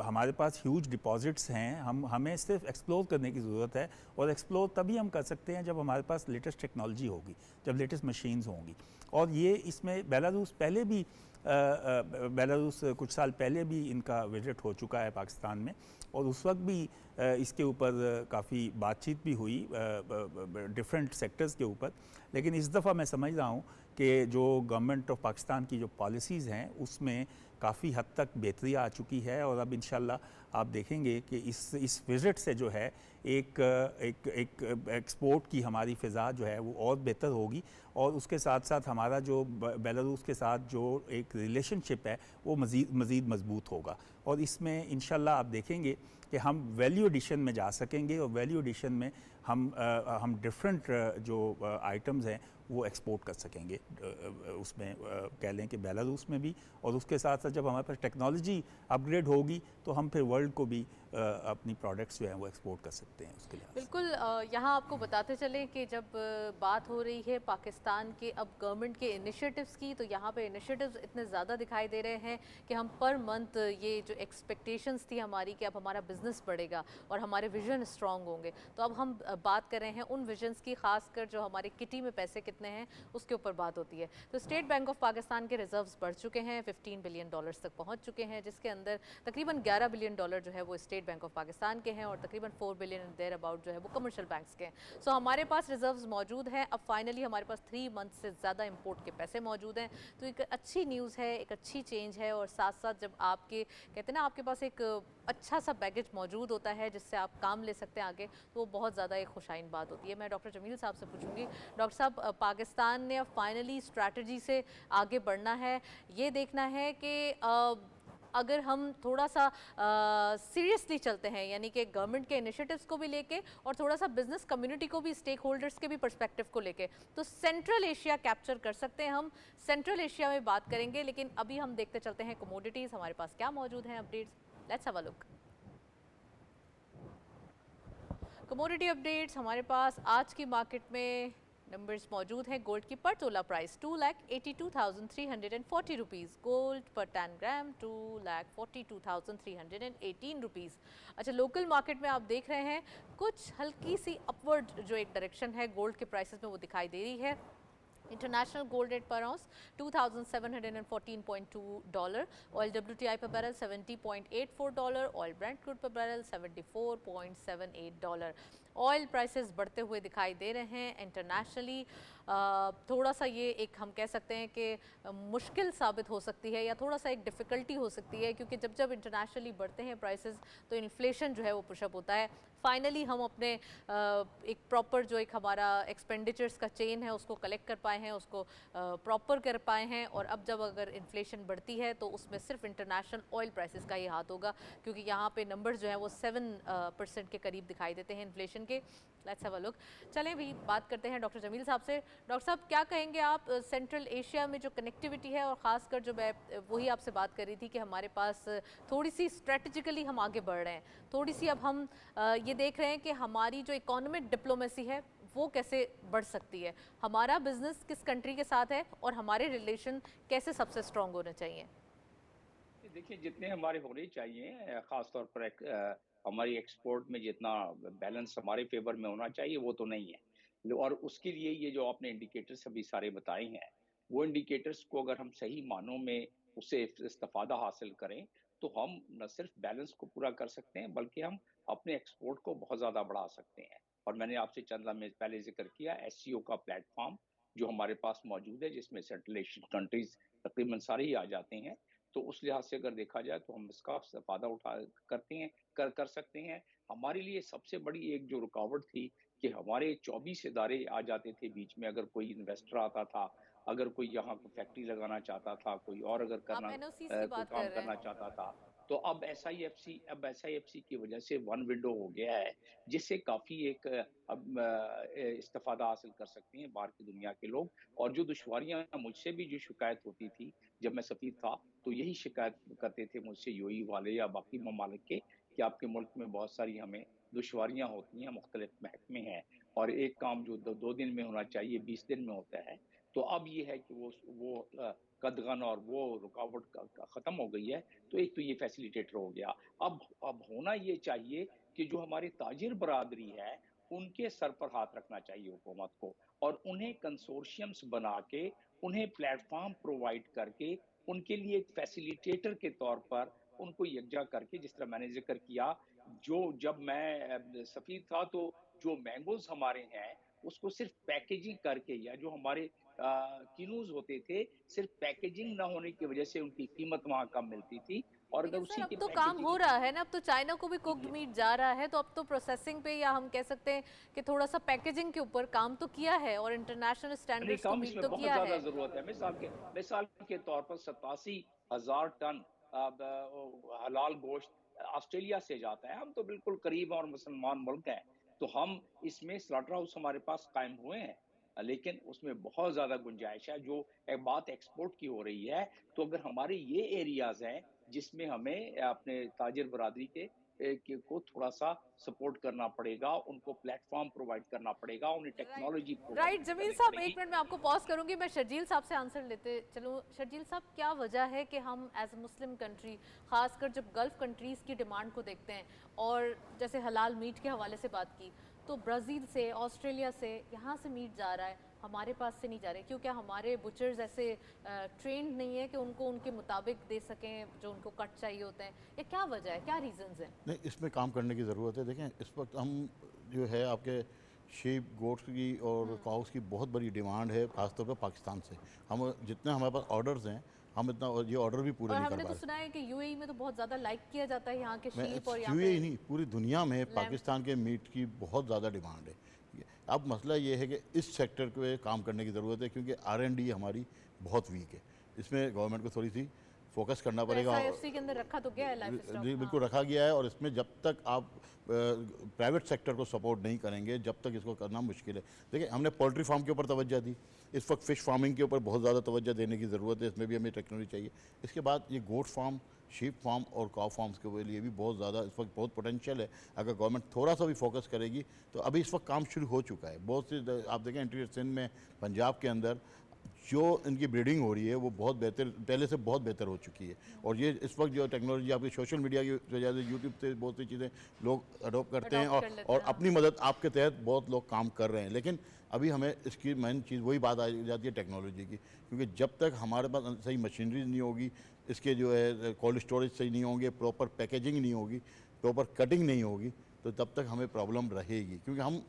हमारे पास ह्यूज डिपॉजिट्स हैं। हमें सिर्फ एक्सप्लोर करने की ज़रूरत है, और एक्सप्लोर तभी हम कर सकते हैं जब हमारे पास लेटेस्ट टेक्नोलॉजी होगी, जब लेटेस्ट मशीन्स होंगी। और ये इसमें बेलारूस पहले भी बेलारूस कुछ साल पहले भी इनका विजिट हो चुका है पाकिस्तान में, और उस वक्त भी इसके ऊपर काफ़ी बातचीत भी हुई डिफरेंट सेक्टर्स के ऊपर। लेकिन इस दफ़ा मैं समझ रहा हूँ कि जो गवर्नमेंट ऑफ पाकिस्तान की जो पॉलिसीज़ हैं उसमें काफ़ी हद तक बेहतरी आ चुकी है, और अब इंशाल्लाह आप देखेंगे कि इस विज़िट से जो है एक एक्सपोर्ट की हमारी फ़िज़ा जो है वो और बेहतर होगी, और उसके साथ साथ हमारा जो बेलारूस के साथ जो एक रिलेशनशिप है वो मज़ीद मज़बूत होगा। और इसमें इंशाल्लाह आप देखेंगे कि हम वैल्यू एडिशन में जा सकेंगे, और वैल्यू एडिशन में हम डिफरेंट जो आइटम्स हैं वो एक्सपोर्ट कर सकेंगे। उसमें कह लें कि बेलारूस में भी, और उसके साथ साथ जब हमारे पास टेक्नोलॉजी अपग्रेड होगी तो हम फिर वर्ल्ड को भी अपनी प्रोडक्ट्स जो हैं वो एक्सपोर्ट कर सकते हैं उसके लिए। बिल्कुल, यहाँ आपको बताते चलें कि जब बात हो रही है पाकिस्तान के अब गवर्नमेंट के इनिशिएटिव्स की, तो यहाँ पे इनिशिएटिव्स इतने ज़्यादा दिखाई दे रहे हैं कि हम पर मंथ ये जो एक्सपेक्टेशंस थी हमारी कि अब हमारा बिजनेस बढ़ेगा और हमारे विजन स्ट्रांग होंगे, तो अब हम बात कर रहे हैं उन विजन्स की, खासकर जो हमारे किटी में पैसे कितने हैं उसके ऊपर बात होती है। तो स्टेट बैंक ऑफ पाकिस्तान के रिजर्व्स बढ़ चुके हैं, $15 बिलियन तक पहुँच चुके हैं, जिसके अंदर तकरीबन $11 बिलियन जो है वो स्टेट बैंक ऑफ पाकिस्तान के हैं, और तकरीबन $4 बिलियन देयर अबाउट जो है वो कमर्शियल बैंक्स के हैं। सो हमारे पास रिजर्व्स मौजूद हैं। अब फाइनली हमारे पास 3 मंथ से ज़्यादा इंपोर्ट के पैसे मौजूद हैं, तो एक अच्छी न्यूज़ है, एक अच्छी चेंज है। और साथ साथ जब आपके कहते हैं ना आपके पास एक अच्छा सा बैगेज मौजूद होता है जिससे आप काम ले सकते हैं आगे, तो वो बहुत ज़्यादा एक खुशाइन बात होती है। मैं डॉक्टर जमील साहब से पूछूंगी, डॉक्टर साहब पाकिस्तान ने अब फाइनली स्ट्रैटेजी से आगे बढ़ना है, ये देखना है कि अगर हम थोड़ा सा सीरियसली चलते हैं, यानी कि गवर्नमेंट के इनिशिएटिव्स को भी लेके और थोड़ा सा बिजनेस कम्युनिटी को भी, स्टेक होल्डर्स के भी पर्सपेक्टिव को लेके, तो सेंट्रल एशिया कैप्चर कर सकते हैं। हम सेंट्रल एशिया में बात करेंगे, लेकिन अभी हम देखते चलते हैं कमोडिटीज़ हमारे पास क्या मौजूद हैं, updates. Let's have a look. Commodity updates हमारे पास आज की मार्केट में नंबर्स मौजूद हैं। गोल्ड की पर तोला प्राइस 2,82,340 रुपीज़, गोल्ड पर 10 ग्राम 2,42,318 रुपीज़। अच्छा, लोकल मार्केट में आप देख रहे हैं कुछ हल्की सी अपवर्ड जो एक डायरेक्शन है गोल्ड के प्राइसेस में वो दिखाई दे रही है। इंटरनेशनल गोल्ड रेट पर आउंस $2,714.2, ऑयल WTI पर बैरल $70.84, ऑयल ब्रेंट क्रूड पर बैरल $74.78। ऑयल प्राइसेस बढ़ते हुए दिखाई दे रहे हैं इंटरनेशनली। थोड़ा सा ये एक हम कह सकते हैं कि मुश्किल साबित हो सकती है, या थोड़ा सा एक डिफ़िकल्टी हो सकती है, क्योंकि जब जब इंटरनेशनली बढ़ते हैं प्राइसेस तो इन्फ्लेशन जो है वो पुशअप होता है। फाइनली हम अपने एक प्रॉपर जो एक हमारा एक्सपेंडिचर्स का चेन है उसको कलेक्ट कर पाए हैं, उसको प्रॉपर कर पाए हैं। और अब जब अगर इन्फ्लेशन बढ़ती है तो उसमें सिर्फ इंटरनेशनल ऑयल प्राइसेस का ही हाथ होगा, क्योंकि यहाँ पे नंबर्स जो हैं वो 7% के करीब दिखाई देते हैं इन्फ्लेशन होंगे। Let's have a look. चलें भी बात करते हैं डॉक्टर जमील साहब से। डॉक्टर साहब, क्या कहेंगे आप सेंट्रल एशिया में जो कनेक्टिविटी है, और ख़ासकर जो मैं वही आपसे बात कर रही थी कि हमारे पास थोड़ी सी स्ट्रेटजिकली हम आगे बढ़ रहे हैं, थोड़ी सी अब हम ये देख रहे हैं कि हमारी जो इकोनॉमिक डिप्लोमेसी है वो कैसे बढ़ सकती है, हमारा बिजनेस किस कंट्री के साथ है और हमारे रिलेशन कैसे सबसे स्ट्रांग होने चाहिए। देखिए, जितने हमारे होने चाहिए, खास तौर पर हमारी एक्सपोर्ट में जितना बैलेंस हमारे फेवर में होना चाहिए वो तो नहीं है। और उसके लिए ये जो आपने इंडिकेटर्स अभी सारे बताए हैं, वो इंडिकेटर्स को अगर हम सही मानों में उससे इस्तेफादा हासिल करें, तो हम न सिर्फ बैलेंस को पूरा कर सकते हैं, बल्कि हम अपने एक्सपोर्ट को बहुत ज़्यादा बढ़ा सकते हैं। और मैंने आपसे चंद लम्हे पहले जिक्र किया एससीओ का प्लेटफॉर्म जो हमारे पास मौजूद है, जिसमें सेंट्रल एशियन कंट्रीज तकरीबन सारे ही आ जाते हैं। तो उस लिहाज से अगर देखा जाए तो हम इसका फ़ायदा उठा करते हैं कर सकते हैं। हमारे लिए सबसे बड़ी एक जो रुकावट थी कि हमारे 24 इदारे आ जाते थे बीच में, अगर कोई इन्वेस्टर आता था, अगर कोई यहाँ को फैक्ट्री लगाना चाहता था, कोई और अगर आप करना एनओसीज की कोई बात काम कर रहे करना हैं। चाहता था, तो अब एसआईएफसी की वजह से वन विंडो हो गया है, जिससे काफ़ी एक अब इस्तिफ़ादा हासिल कर सकते हैं बाहर की दुनिया के लोग। और जो दुश्वारियाँ मुझसे भी जो शिकायत होती थी जब मैं सफ़ीर था, तो यही शिकायत करते थे मुझसे यूएई वाले या बाकी ममालिक के कि आपके मुल्क में बहुत सारी हमें दुश्वारियाँ होती हैं, मुख्तलिफ महकमे हैं और एक काम जो 2 दिन में होना चाहिए 20 दिन में होता है। तो अब ये है कि वो कदगन और वो रुकावट ख़त्म हो गई है, तो एक तो ये फैसिलिटेटर हो गया। अब होना ये चाहिए कि जो हमारी ताजिर बरादरी है, उनके सर पर हाथ रखना चाहिए हुकूमत को और उन्हें कंसोर्शियम्स बना के, उन्हें प्लेटफ़ॉर्म प्रोवाइड करके, उनके लिए एक फैसिलिटेटर के तौर पर उनको यकजा करके, जिस तरह मैंने ज़िक्र किया, जब मैं सफ़ीर था तो जो मैंगोज़ हमारे हैं, उसको सिर्फ़ पैकेजिंग करके या जो हमारे किनूज़ होते थे, सिर्फ़ पैकेजिंग ना होने की वज़ह से उनकी कीमत वहाँ कम मिलती थी और अगर लेकिन सर उसी अब की तो काम हो पैकेजिंग रहा है ना, अब तो चाइना को भी कुक्ड जी, मीट जा रहा है, तो अब तो प्रोसेसिंग पे या हम कह सकते हैं कि थोड़ा सा पैकेजिंग के ऊपर काम तो किया है और इंटरनेशनल नहीं, स्टैंडर्ड्स को काम मीट इसमें तो बहुत किया ज़्यादा है। ज़रूरत है। मिसाल के तौर पर 87,000 टन हलाल गोश्त ऑस्ट्रेलिया से जाता है। हम तो बिल्कुल करीब और मुसलमान मुल्क हैं, तो हम इसमें स्लॉटर हाउस हमारे पास कायम हुए हैं। लेकिन उसमें बहुत ज़्यादा गुंजाइश है, जो एक बात एक्सपोर्ट की हो रही है, तो अगर हमारे ये एरियाज़ हैं, जिसमें हमें अपने ताजिर बरादरी को थोड़ा-सा सपोर्ट करना पड़ेगा, उनको प्लेटफ़ॉर्म प्रोवाइड करना पड़ेगा, उन्हें टेक्नोलॉजी प्रोवाइड राइट जमील करनी साहब, पड़ेगी। एक मिनट में आपको पॉज करूंगी, मैं शर्जील साहब से आंसर लेते चलूँ। शर्जील साहब, क्या वजह है कि हम एज अ मुस्लिम कंट्री, खासकर जब गल्फ कंट्रीज़ की डिमांड को देखते हैं, और जैसे हलाल मीट के हवाले से बात की, तो ब्राज़ील से, ऑस्ट्रेलिया से यहाँ से मीट जा रहा है, हमारे पास से नहीं जा रहे, क्योंकि हमारे बुचर्स ऐसे ट्रेंड नहीं है कि उनको उनके मुताबिक दे सकें जो उनको कट चाहिए होते हैं, या क्या वजह है, क्या रीज़न्स हैं? नहीं, इसमें काम करने की ज़रूरत है। देखें, इस वक्त हम जो है आपके शीप गोट्स की और काउस की बहुत बड़ी डिमांड है, ख़ासतौर पर पाकिस्तान से। हम जितने हमारे पास ऑर्डर्स हैं, हम इतना ये ऑर्डर भी पूरे और नहीं कर हमने पा तो रहे। सुना है कि यूएई में तो बहुत ज़्यादा लाइक किया जाता है यहाँ के मैं शीप, और यहाँ यूएई ही पे नहीं, पूरी दुनिया में लैम्प। पाकिस्तान के मीट की बहुत ज़्यादा डिमांड है। अब मसला ये है कि इस सेक्टर पे काम करने की ज़रूरत है, क्योंकि R&D हमारी बहुत वीक है। इसमें गवर्नमेंट को थोड़ी सी फोकस करना तो पड़ेगा। एसआईएफसी के अंदर रखा तो गया है लाइफ स्टॉक। जी बिल्कुल रखा गया है, और इसमें जब तक आप प्राइवेट सेक्टर को सपोर्ट नहीं करेंगे, जब तक इसको करना मुश्किल है। देखिए, हमने पोल्ट्री फार्म के ऊपर तवज्जो दी, इस वक्त फ़िश फार्मिंग के ऊपर बहुत ज़्यादा तवज्जो देने की ज़रूरत है, इसमें भी हमें टेक्नोलॉजी चाहिए। इसके बाद ये गोट फार्म, शीप फार्म और काउ फार्म्स के लिए भी बहुत ज़्यादा इस वक्त बहुत पोटेंशियल है। अगर गवर्नमेंट थोड़ा सा भी फोकस करेगी तो अभी इस वक्त काम शुरू हो चुका है। बहुत से आप देखें इंटीरियर सिंध में, पंजाब के अंदर जो इनकी ब्रीडिंग हो रही है वो बहुत बेहतर, पहले से बहुत बेहतर हो चुकी है। और ये इस वक्त जो टेक्नोलॉजी आपकी सोशल मीडिया की वजह से, यूट्यूब से बहुत सी चीज़ें लोग अडोप्ट करते हैं अडॉप्ट कर लेते और हैं, अपनी मदद आपके तहत बहुत लोग काम कर रहे हैं। लेकिन अभी हमें इसकी मेन चीज़ वही बात आ जाती है टेक्नोलॉजी की, क्योंकि जब तक हमारे पास सही मशीनरी नहीं होगी, इसके जो है कोल्ड स्टोरेज सही नहीं होंगे, प्रॉपर पैकेजिंग नहीं होगी, प्रॉपर कटिंग नहीं होगी, तो तब तक हमें प्रॉब्लम रहेगी। क्योंकि हम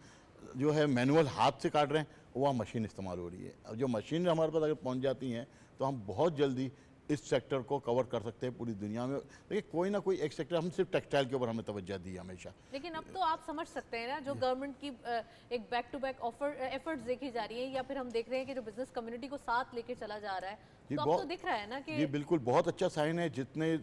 जो है मैनुअल हाथ से काट रहे हैं, वह मशीन इस्तेमाल हो रही है। अब जो मशीन हमारे पास अगर पहुंच जाती हैं तो हम बहुत जल्दी इस सेक्टर को कवर कर सकते हैं पूरी दुनिया में। देखिए कोई ना कोई एक सेक्टर, हम सिर्फ टेक्सटाइल के ऊपर हमने तवज्जो दी है हमेशा। लेकिन अब तो आप समझ सकते हैं ना, जो गवर्नमेंट की एक back to back offer efforts देखी जा रही है, या फिर हम देख रहे हैं कि जो बिजनेस कम्युनिटी को साथ लेके चला जा रहा है, जी, तो अब तो दिख रहा है ना कि जी बिल्कुल बहुत अच्छा साइन है। जितने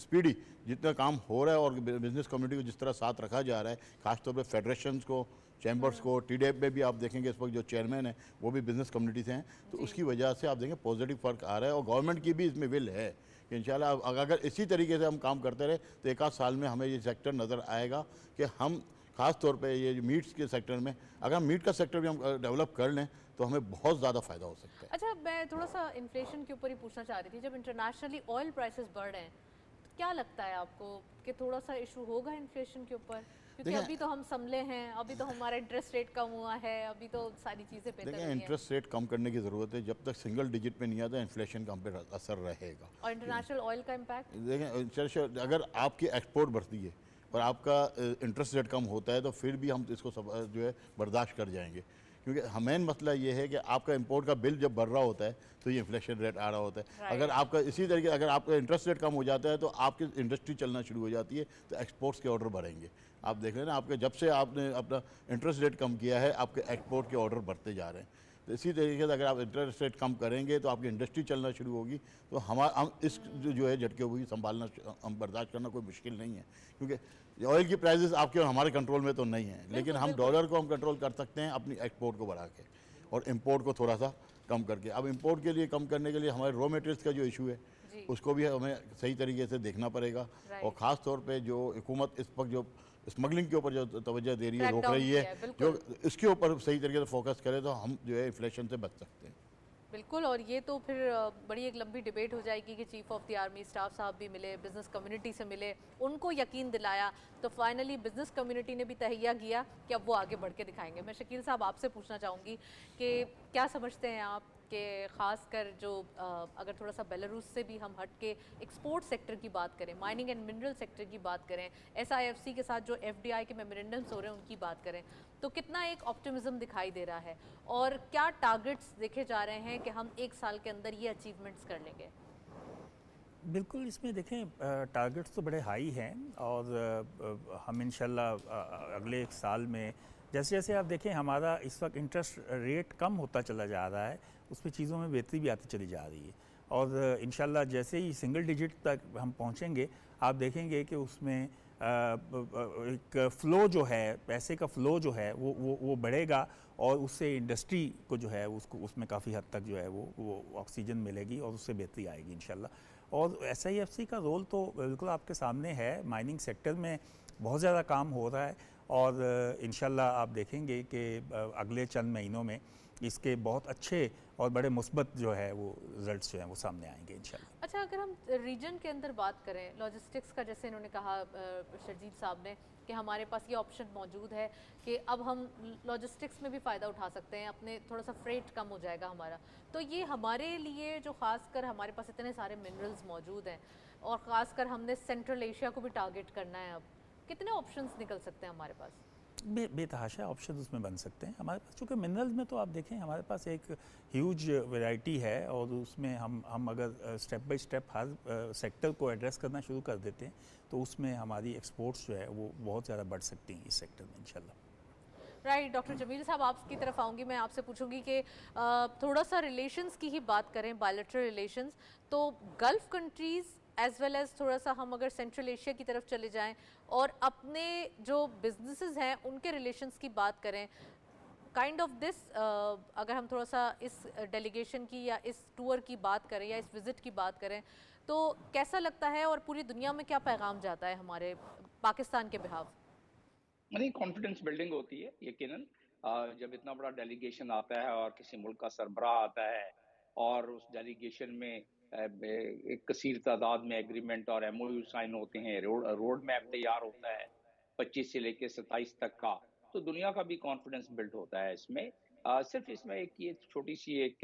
स्पीडी जितना काम हो रहा है और बिजनेस कम्युनिटी को जिस तरह साथ रखा जा रहा है, खासतौर पे फेडरेशंस को, चैम्बर्स को, टीडीएफ में भी आप देखेंगे इस वक्त जो चेयरमैन है वो भी बिजनेस कम्युनिटी से हैं, तो उसकी वजह से आप देखेंगे पॉजिटिव फर्क आ रहा है। और गवर्नमेंट की भी इसमें विल है कि इंशाल्लाह अगर इसी तरीके से हम काम करते रहे तो एक आध साल में हमें ये सेक्टर नज़र आएगा कि हम खास तौर पे ये मीट्स के सेक्टर में, अगर हम मीट का सेक्टर भी हम डेवलप कर लें तो हमें बहुत ज़्यादा फ़ायदा हो सकता है। अच्छा, मैं थोड़ा सा इन्फ्लेशन के ऊपर ही पूछना चाह रही थी। जब इंटरनेशनली ऑयल प्राइसेस बढ़ रहे हैं, तो क्या लगता है आपको कि थोड़ा सा इशू होगा इन्फ्लेशन के ऊपर? क्योंकि देखिए- अभी तो हम संभले हैं, अभी तो हमारा इंटरेस्ट रेट कम हुआ है, अभी तो सारी चीज़ें बेहतर देखिए हुई हैं। इंटरेस्ट रेट कम करने की ज़रूरत है। जब तक सिंगल डिजिट पे नहीं आता इन्फ्लेशन का हम पे असर रहेगा। और इंटरनेशनल ऑयल का इम्पैक्ट? देखें अगर आपकी एक्सपोर्ट बढ़ती है और आपका इंटरेस्ट रेट कम होता है तो फिर भी हम इसको जो है बर्दाश्त कर जाएंगे, क्योंकि मेन मसला ये है कि आपका इंपोर्ट का बिल जब बढ़ रहा होता है तो ये इन्फ्लेशन रेट आ रहा होता है। अगर आपका इसी तरीके अगर आपका इंटरेस्ट रेट कम हो जाता है तो आपकी इंडस्ट्री चलना शुरू हो जाती है, तो एक्सपोर्ट्स के ऑर्डर बढ़ेंगे। आप देख रहे हैं ना, आपके जब से आपने अपना इंटरेस्ट रेट कम किया है आपके एक्सपोर्ट के ऑर्डर बढ़ते जा रहे हैं। तो इसी तरीके से अगर आप इंटरेस्ट रेट कम करेंगे तो आपकी इंडस्ट्री चलना शुरू होगी, तो हम इस जो है झटके हुई संभालना, हम बर्दाश्त करना कोई मुश्किल नहीं है, क्योंकि ऑयल की प्राइसेस आपके और हमारे कंट्रोल में तो नहीं है। लेकिन हम डॉलर को हम कंट्रोल कर सकते हैं अपनी एक्सपोर्ट को बढ़ा के और इम्पोर्ट को थोड़ा सा कम करके। अब इम्पोर्ट के लिए कम करने के लिए हमारे रॉ मटेरियल्स का जो इशू है उसको भी हमें सही तरीके से देखना पड़ेगा। और ख़ास तौर पे जो हुकूमत इस वक्त जो स्मगलिंग के ऊपर जो तवज्जो दे रही है, रोक रही है, जो इसके ऊपर सही तरीके से फोकस करे तो हम जो है इन्फ्लेशन से बच सकते हैं। बिल्कुल। और ये तो फिर बड़ी एक लंबी डिबेट हो जाएगी कि chief of the army staff साहब भी मिले, बिजनेस कम्युनिटी से मिले, उनको यकीन दिलाया, तो फाइनली बिजनेस कम्युनिटी ने भी तहैया किया कि अब वो आगे बढ़ के दिखाएंगे। मैं शकील साहब आपसे पूछना चाहूँगी कि क्या समझते हैं आप कि ख़ासकर जो अगर थोड़ा सा बेलारूस से भी हम हट के एक्सपोर्ट सेक्टर की बात करें, माइनिंग एंड मिनरल सेक्टर की बात करें, SIFC के साथ जो FDI के मेमोरेंडम्स हो रहे हैं उनकी बात करें, तो कितना एक ऑप्टिमिज्म दिखाई दे रहा है और क्या टारगेट्स देखे जा रहे हैं कि हम एक साल के अंदर ये अचीवमेंट्स कर लेंगे? बिल्कुल, इसमें देखें टारगेट्स तो बड़े हाई हैं और हम इंशाल्लाह अगले एक साल में जैसे जैसे आप देखें हमारा इस वक्त इंटरेस्ट रेट कम होता चला जा रहा है, उसमें चीज़ों में बेहतरी भी आती चली जा रही है और इंशाल्लाह जैसे ही सिंगल डिजिट तक हम पहुंचेंगे आप देखेंगे कि उसमें एक फ़्लो जो है, पैसे का फ़्लो जो है वो बढ़ेगा और उससे इंडस्ट्री को जो है उसको उसमें काफ़ी हद तक जो है वो ऑक्सीजन मिलेगी और उससे बेहतरी आएगी इंशाल्लाह। और SIFC का रोल तो बिल्कुल आपके सामने है, माइनिंग सेक्टर में बहुत ज़्यादा काम हो रहा है और इंशाल्लाह आप देखेंगे कि अगले चंद महीनों में इसके बहुत अच्छे और बड़े मुस्बत जो है वो रिजल्ट्स जो हैं वो सामने आएंगे इंशाल्लाह। अच्छा, अगर हम रीजन के अंदर बात करें, लॉजिस्टिक्स का, जैसे इन्होंने कहा शर्जील साहब ने कि हमारे पास ये ऑप्शन मौजूद है कि अब हम लॉजिस्टिक्स में भी फ़ायदा उठा सकते हैं, अपने थोड़ा सा फ्रेट कम हो जाएगा हमारा, तो ये हमारे लिए जो ख़ासकर हमारे पास इतने सारे मिनरल्स मौजूद हैं और ख़ासकर हमने सेंट्रल एशिया को भी टारगेट करना है, अब कितने ऑप्शंस निकल सकते हैं हमारे पास? बेतहाशा ऑप्शन उसमें बन सकते हैं हमारे पास, चूँकि मिनरल्स में तो आप देखें हमारे पास एक ह्यूज वैरायटी है और उसमें हम अगर step by step her sector को एड्रेस करना शुरू कर देते हैं तो उसमें हमारी एक्सपोर्ट्स जो है वो बहुत ज़्यादा बढ़ सकती हैं इस सेक्टर में इंशाल्लाह। राइट। डॉक्टर जमील साहब आपकी तरफ आऊँगी, मैं आपसे पूछूंगी कि थोड़ा सा रिलेशंस की ही बात करें, बायलैटरल रिलेशंस, तो gulf countries as well as थोड़ा सा हम अगर सेंट्रल एशिया की तरफ चले जाएं और अपने जो बिजनेसेस हैं उनके रिलेशंस की बात करें, काइंड ऑफ दिस, अगर हम थोड़ा सा इस डेलीगेशन की या इस टूर की बात करें या इस विज़िट की बात करें तो कैसा लगता है और पूरी दुनिया में क्या पैगाम जाता है हमारे पाकिस्तान के बिहाफ? नहीं, कॉन्फिडेंस बिल्डिंग होती है यकीनन। जब इतना बड़ा डेलीगेशन आता है और किसी मुल्क का सरबराह आता है और उस डेलीगेशन में एक कसीर तादाद में एग्रीमेंट और MOU साइन होते हैं, रोड मैप तैयार होता है 25 से लेकर 27 तक का, तो दुनिया का भी कॉन्फिडेंस बिल्ड होता है इसमें। सिर्फ इसमें एक ये छोटी सी एक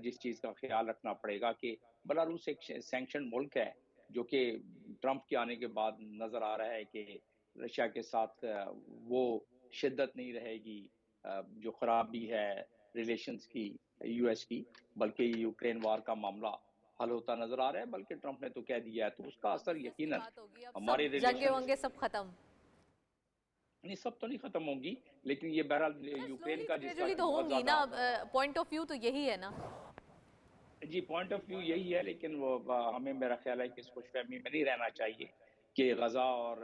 जिस चीज़ का ख्याल रखना पड़ेगा कि बेलारूस एक सैंक्शन मुल्क है, जो कि ट्रंप के आने के बाद नज़र आ रहा है कि रशिया के साथ वो शिद्दत नहीं रहेगी जो खराबी है रिलेशंस की US की, बल्कि यूक्रेन वार का मामला हल होता नजर आ रहा है, बल्कि ट्रंप ने तो कह दिया है, तो उसका असर बिजनेस की यकीनन बात होगी, अब हमारे सब जंगे रिलेशन वंगे सब खत्म। नहीं, सब तो नहीं खत्म होंगी, लेकिन ये बहरहाल यूक्रेन स्लोली का जिसका ग्रेजुअली तो बहुत होंगी ज्यादा ना, पॉइंट ऑफ व्यू तो यही है ना। जी पॉइंट ऑफ व्यू यही है, लेकिन वो हमें मेरा ख्याल है कि इस खुशफहमी में नहीं रहना चाहिए कि गजा और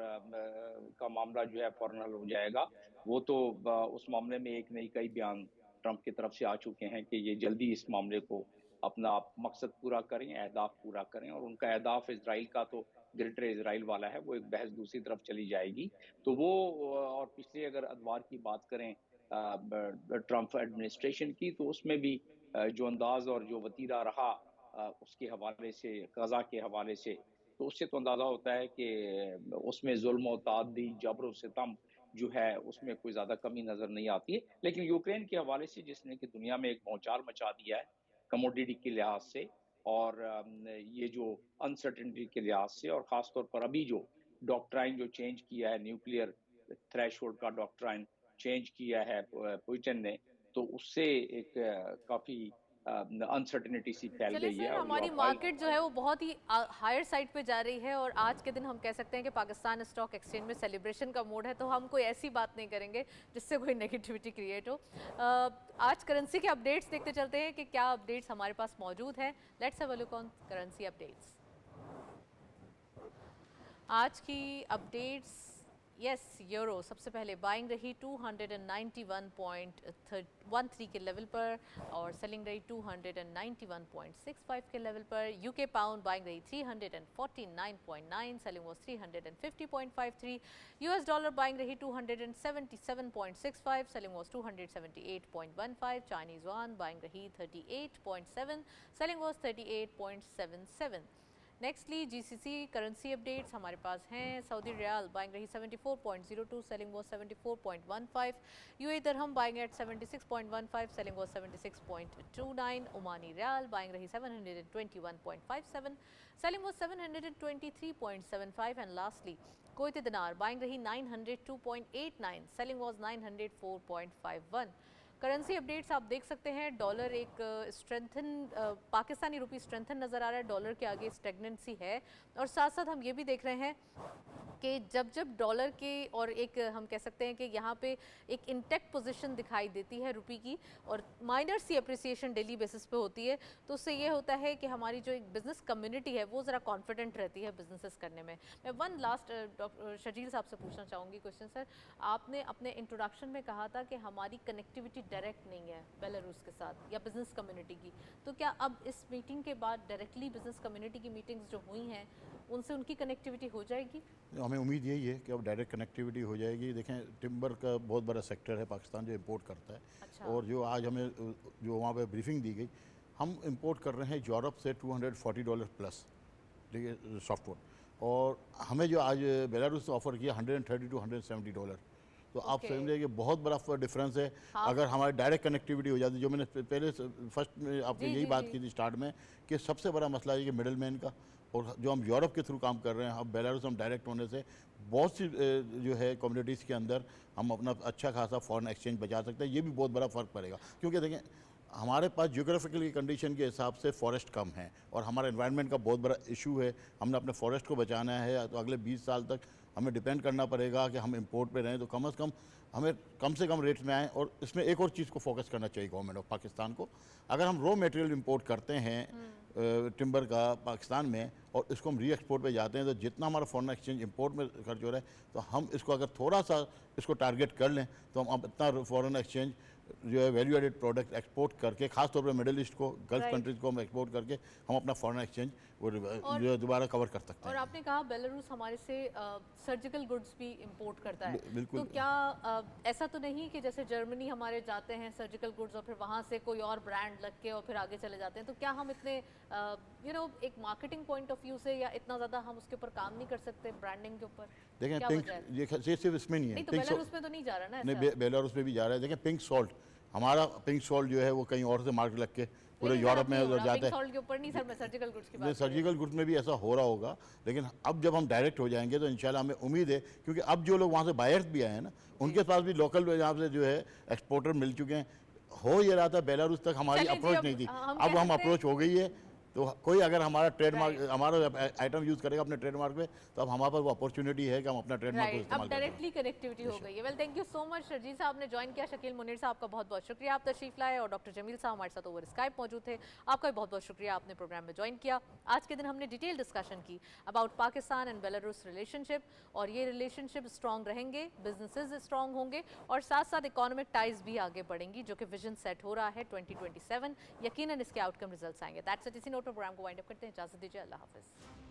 का मामला जो है फौरन हल हो जाएगा। वो तो उस मामले में एक नहीं कई बयान ट्रंप की तरफ से आ चुके हैं कि ये जल्दी इस मामले को अपना मकसद पूरा करें, अहदाफ पूरा करें, और उनका अहदाफ इसराइल का तो ग्रेटर इसराइल वाला है, वो एक बहस दूसरी तरफ चली जाएगी। तो वो और पिछले अगर अदवार की बात करें ट्रंप एडमिनिस्ट्रेशन की, तो उसमें भी जो अंदाज और जो वतीरा रहा उसके हवाले से, गजा के हवाले से, तो उससे तो अंदाजा होता है कि उसमें जुल्म और तादी, जबर और सितम जो है उसमें कोई ज्यादा कमी नजर नहीं आती है। लेकिन यूक्रेन के हवाले से जिसने कि दुनिया में एक भौचाल मचा दिया है कमोडिटी के लिहाज से, और ये जो अनसर्टेनिटी के लिहाज से, और खासतौर पर अभी जो डॉक्ट्राइन जो चेंज किया है, न्यूक्लियर थ्रेशोल्ड का डॉक्ट्राइन चेंज किया है पुतिन ने, तो उससे एक काफी अनसर्टेनिटी सी फैल चलिए गई है, सर, और जो हमारी अब मार्केट जो है वो बहुत ही हायर साइड पे जा रही है और आज के दिन हम कह सकते हैं कि पाकिस्तान स्टॉक एक्सचेंज में सेलिब्रेशन का मूड है, तो हम कोई ऐसी बात नहीं करेंगे जिससे कोई नेगेटिविटी क्रिएट हो। आज करेंसी के अपडेट्स देखते चलते हैं कि क्या अपडेट्स हमारे पास मौजूद हैं। Let's have a look on currency updates. आज की अपडेट्स, यस, यूरो सबसे पहले बाइंग रही 291.13 के लेवल पर और सेलिंग रही 291.65 के लेवल पर। यूके पाउंड बाइंग रही 349.9, selling was 350.53। US dollar buying रही 277.65, selling was 278.15। Chinese yuan buying रही 38.7, selling was 38.77। Nextly GCC currency updates हमारे पास हैं। सऊदी रियाल बाइंग रही 74.02, selling was 74.15। UAE dirham buying at 76.15, selling was 76.29। Omani riyal buying रही 721.57, selling was 723.75। And lastly Kuwaiti dinar buying रही 902.89, selling was 904.51। Currency updates आप देख सकते हैं। डॉलर एक स्ट्रेंथन, पाकिस्तानी रुपी स्ट्रेंथन नज़र आ रहा है, डॉलर के आगे स्टेगनेंसी है। और साथ साथ हम ये भी देख रहे हैं कि जब जब डॉलर के और एक हम कह सकते हैं कि यहाँ पे एक इंटेक्ट पोजीशन दिखाई देती है रुपी की और माइनर सी अप्रिसिएशन डेली बेसिस पे होती है, तो उससे ये होता है कि हमारी जो एक बिज़नेस कम्युनिटी है वो ज़रा कॉन्फिडेंट रहती है बिजनेसेस करने में। मैं वन लास्ट डॉक्टर शजील साहब से पूछना चाहूँगी क्वेश्चन। सर, आपने अपने इंट्रोडक्शन में कहा था कि हमारी कनेक्टिविटी डायरेक्ट नहीं है बेलारूस के साथ या बिज़नेस कम्युनिटी की, तो क्या अब इस मीटिंग के बाद डायरेक्टली बिज़नेस कम्युनिटी की मीटिंग्स जो हुई हैं उनसे उनकी कनेक्टिविटी हो जाएगी? हमें उम्मीद यही है कि अब डायरेक्ट कनेक्टिविटी हो जाएगी। देखें, टिम्बर का बहुत बड़ा सेक्टर है पाकिस्तान जो इंपोर्ट करता है। अच्छा। और जो आज हमें जो वहाँ पे ब्रीफिंग दी गई, हम इंपोर्ट कर रहे हैं यूरोप से $240 प्लस, ठीक है, सॉफ्टवुड। और हमें जो आज बेलारूस से ऑफ़र किया $130 to $170, तो आप Okay. समझिए कि बहुत बड़ा डिफरेंस है। हाँ। अगर हमारी डायरेक्ट कनेक्टिविटी हो जाती, जो मैंने पहले फर्स्ट में आपने जी, यही जी, बात जी। की थी स्टार्ट में, कि सबसे बड़ा मसला है कि मिडल मैन का, और जो हम यूरोप के थ्रू काम कर रहे हैं, अब बेलारूस हम डायरेक्ट होने से बहुत सी जो है कम्युनिटीज़ के अंदर हम अपना अच्छा खासा फॉरेन एक्सचेंज बचा सकते हैं। ये भी बहुत बड़ा फ़र्क पड़ेगा, क्योंकि देखें हमारे पास जियोग्राफिकल की कंडीशन के हिसाब से फॉरेस्ट कम है और हमारा एनवायरनमेंट का बहुत बड़ा इशू है। हमने अपने फॉरेस्ट को बचाना है, तो अगले 20 साल तक हमें डिपेंड करना पड़ेगा कि हम इंपोर्ट पे रहें, तो कम से कम रेट्स में आएँ। और इसमें एक और चीज़ को फोकस करना चाहिए गवर्नमेंट ऑफ पाकिस्तान को। अगर हम रॉ मटेरियल इंपोर्ट करते हैं टिम्बर का पाकिस्तान में और इसको हम री एक्सपोर्ट पे जाते हैं, तो जितना हमारा फॉरेन एक्सचेंज इंपोर्ट में खर्च हो रहा है, तो हम इसको अगर थोड़ा सा इसको टारगेट कर लें, तो हम अब इतना फॉरेन एक्सचेंज जो है वैल्यू एडेड प्रोडक्ट एक्सपोर्ट करके, खासतौर पर मिडिल ईस्ट को, गल्फ Right. कंट्रीज़ को हम एक्सपोर्ट करके हम अपना फॉरेन एक्सचेंज और- जो है दोबारा कवर कर सकते और हैं। आपने कहा बेलारूस हमारे से सर्जिकल गुड्स भी इंपोर्ट करता है, बिल्कुल। तो क्या ऐसा तो नहीं कि जैसे जर्मनी हमारे जाते हैं सर्जिकल गुड्स और फिर वहाँ से कोई और ब्रांड लग के और फिर आगे चले जाते हैं, तो क्या हम इतने एक मार्केटिंग पॉइंट ऑफ व्यू से या इतना ज़्यादा हम उसके ऊपर काम नहीं कर सकते ब्रांडिंग के ऊपर? देखें, क्या पिंक, वजह है? ये सिर्फ इसमें नहीं है, नहीं तो पिंक बेलारूस में तो नहीं जा रहा ना नहीं, ऐसा? बेलारूस में भी जा रहा है। देखें, पिंक सॉल्ट, हमारा पिंक सॉल्ट जो है वो कहीं और से मार्केट लग के पूरे लेकिन सर, यूरोप अब में नहीं हो रहा, जाता पिंक है। सॉल्ट के ऊपर नहीं सर, मैं सर्जिकल गुड्स की बात कर रही हूँ। सर्जिकल गुड्स में भी ऐसा हो रहा होगा, लेकिन अब जब हम डायरेक्ट हो जाएंगे तो इंशाल्लाह हमें उम्मीद है, क्योंकि अब जो लोग वहाँ से बायर्स भी आए हैं ना, उनके पास भी लोकल यहाँ से जो है एक्सपोर्टर मिल चुके हैं। हो ये रहा था बेलारूस तक हमारी चलिए जी, अप्रोच अब नहीं थी, हम अब कह हम सकते हैं- अप्रोच हो गई है। तो कोई अगर हमारा ट्रेडमार्क हमारा आइटम यूज़ करेगा अपने ट्रेडमार्क पे, तो अब हमारे पास वो अपॉर्चुनिटी है कि हम अपना ट्रेडमार्क को राइट, इस्तेमाल अब करें। डायरेक्टली कनेक्टिविटी हो गई है। Well, thank you so much Sharjeel साहब ने ज्वाइन किया, शकील मुनीर साहब का बहुत बहुत शुक्रिया, आप तशरीफ लाए, और डॉक्टर जमील साहब हमारे साथ ओवर स्काइप मौजूद थे, आपका भी बहुत बहुत शुक्रिया, आपने प्रोग्राम में ज्वाइन किया। आज के दिन हमने डिटेल डिस्कशन की about Pakistan and Belarus relationship, और ये रिलेशनशिप स्ट्रॉन्ग रहेंगे, बिजनेसेस स्ट्रॉन्ग होंगे, और साथ साथ इकोनॉमिक टाइज भी आगे बढ़ेंगी, जो कि विजन सेट हो रहा है 2027, यकीनन इसके आउटकम रिजल्ट्स आएंगे। दैट्स इट, इसी नोट पर प्रोग्राम को वाइंड अप करते हैं, इजाजत दीजिए, अल्लाह हाफिज़।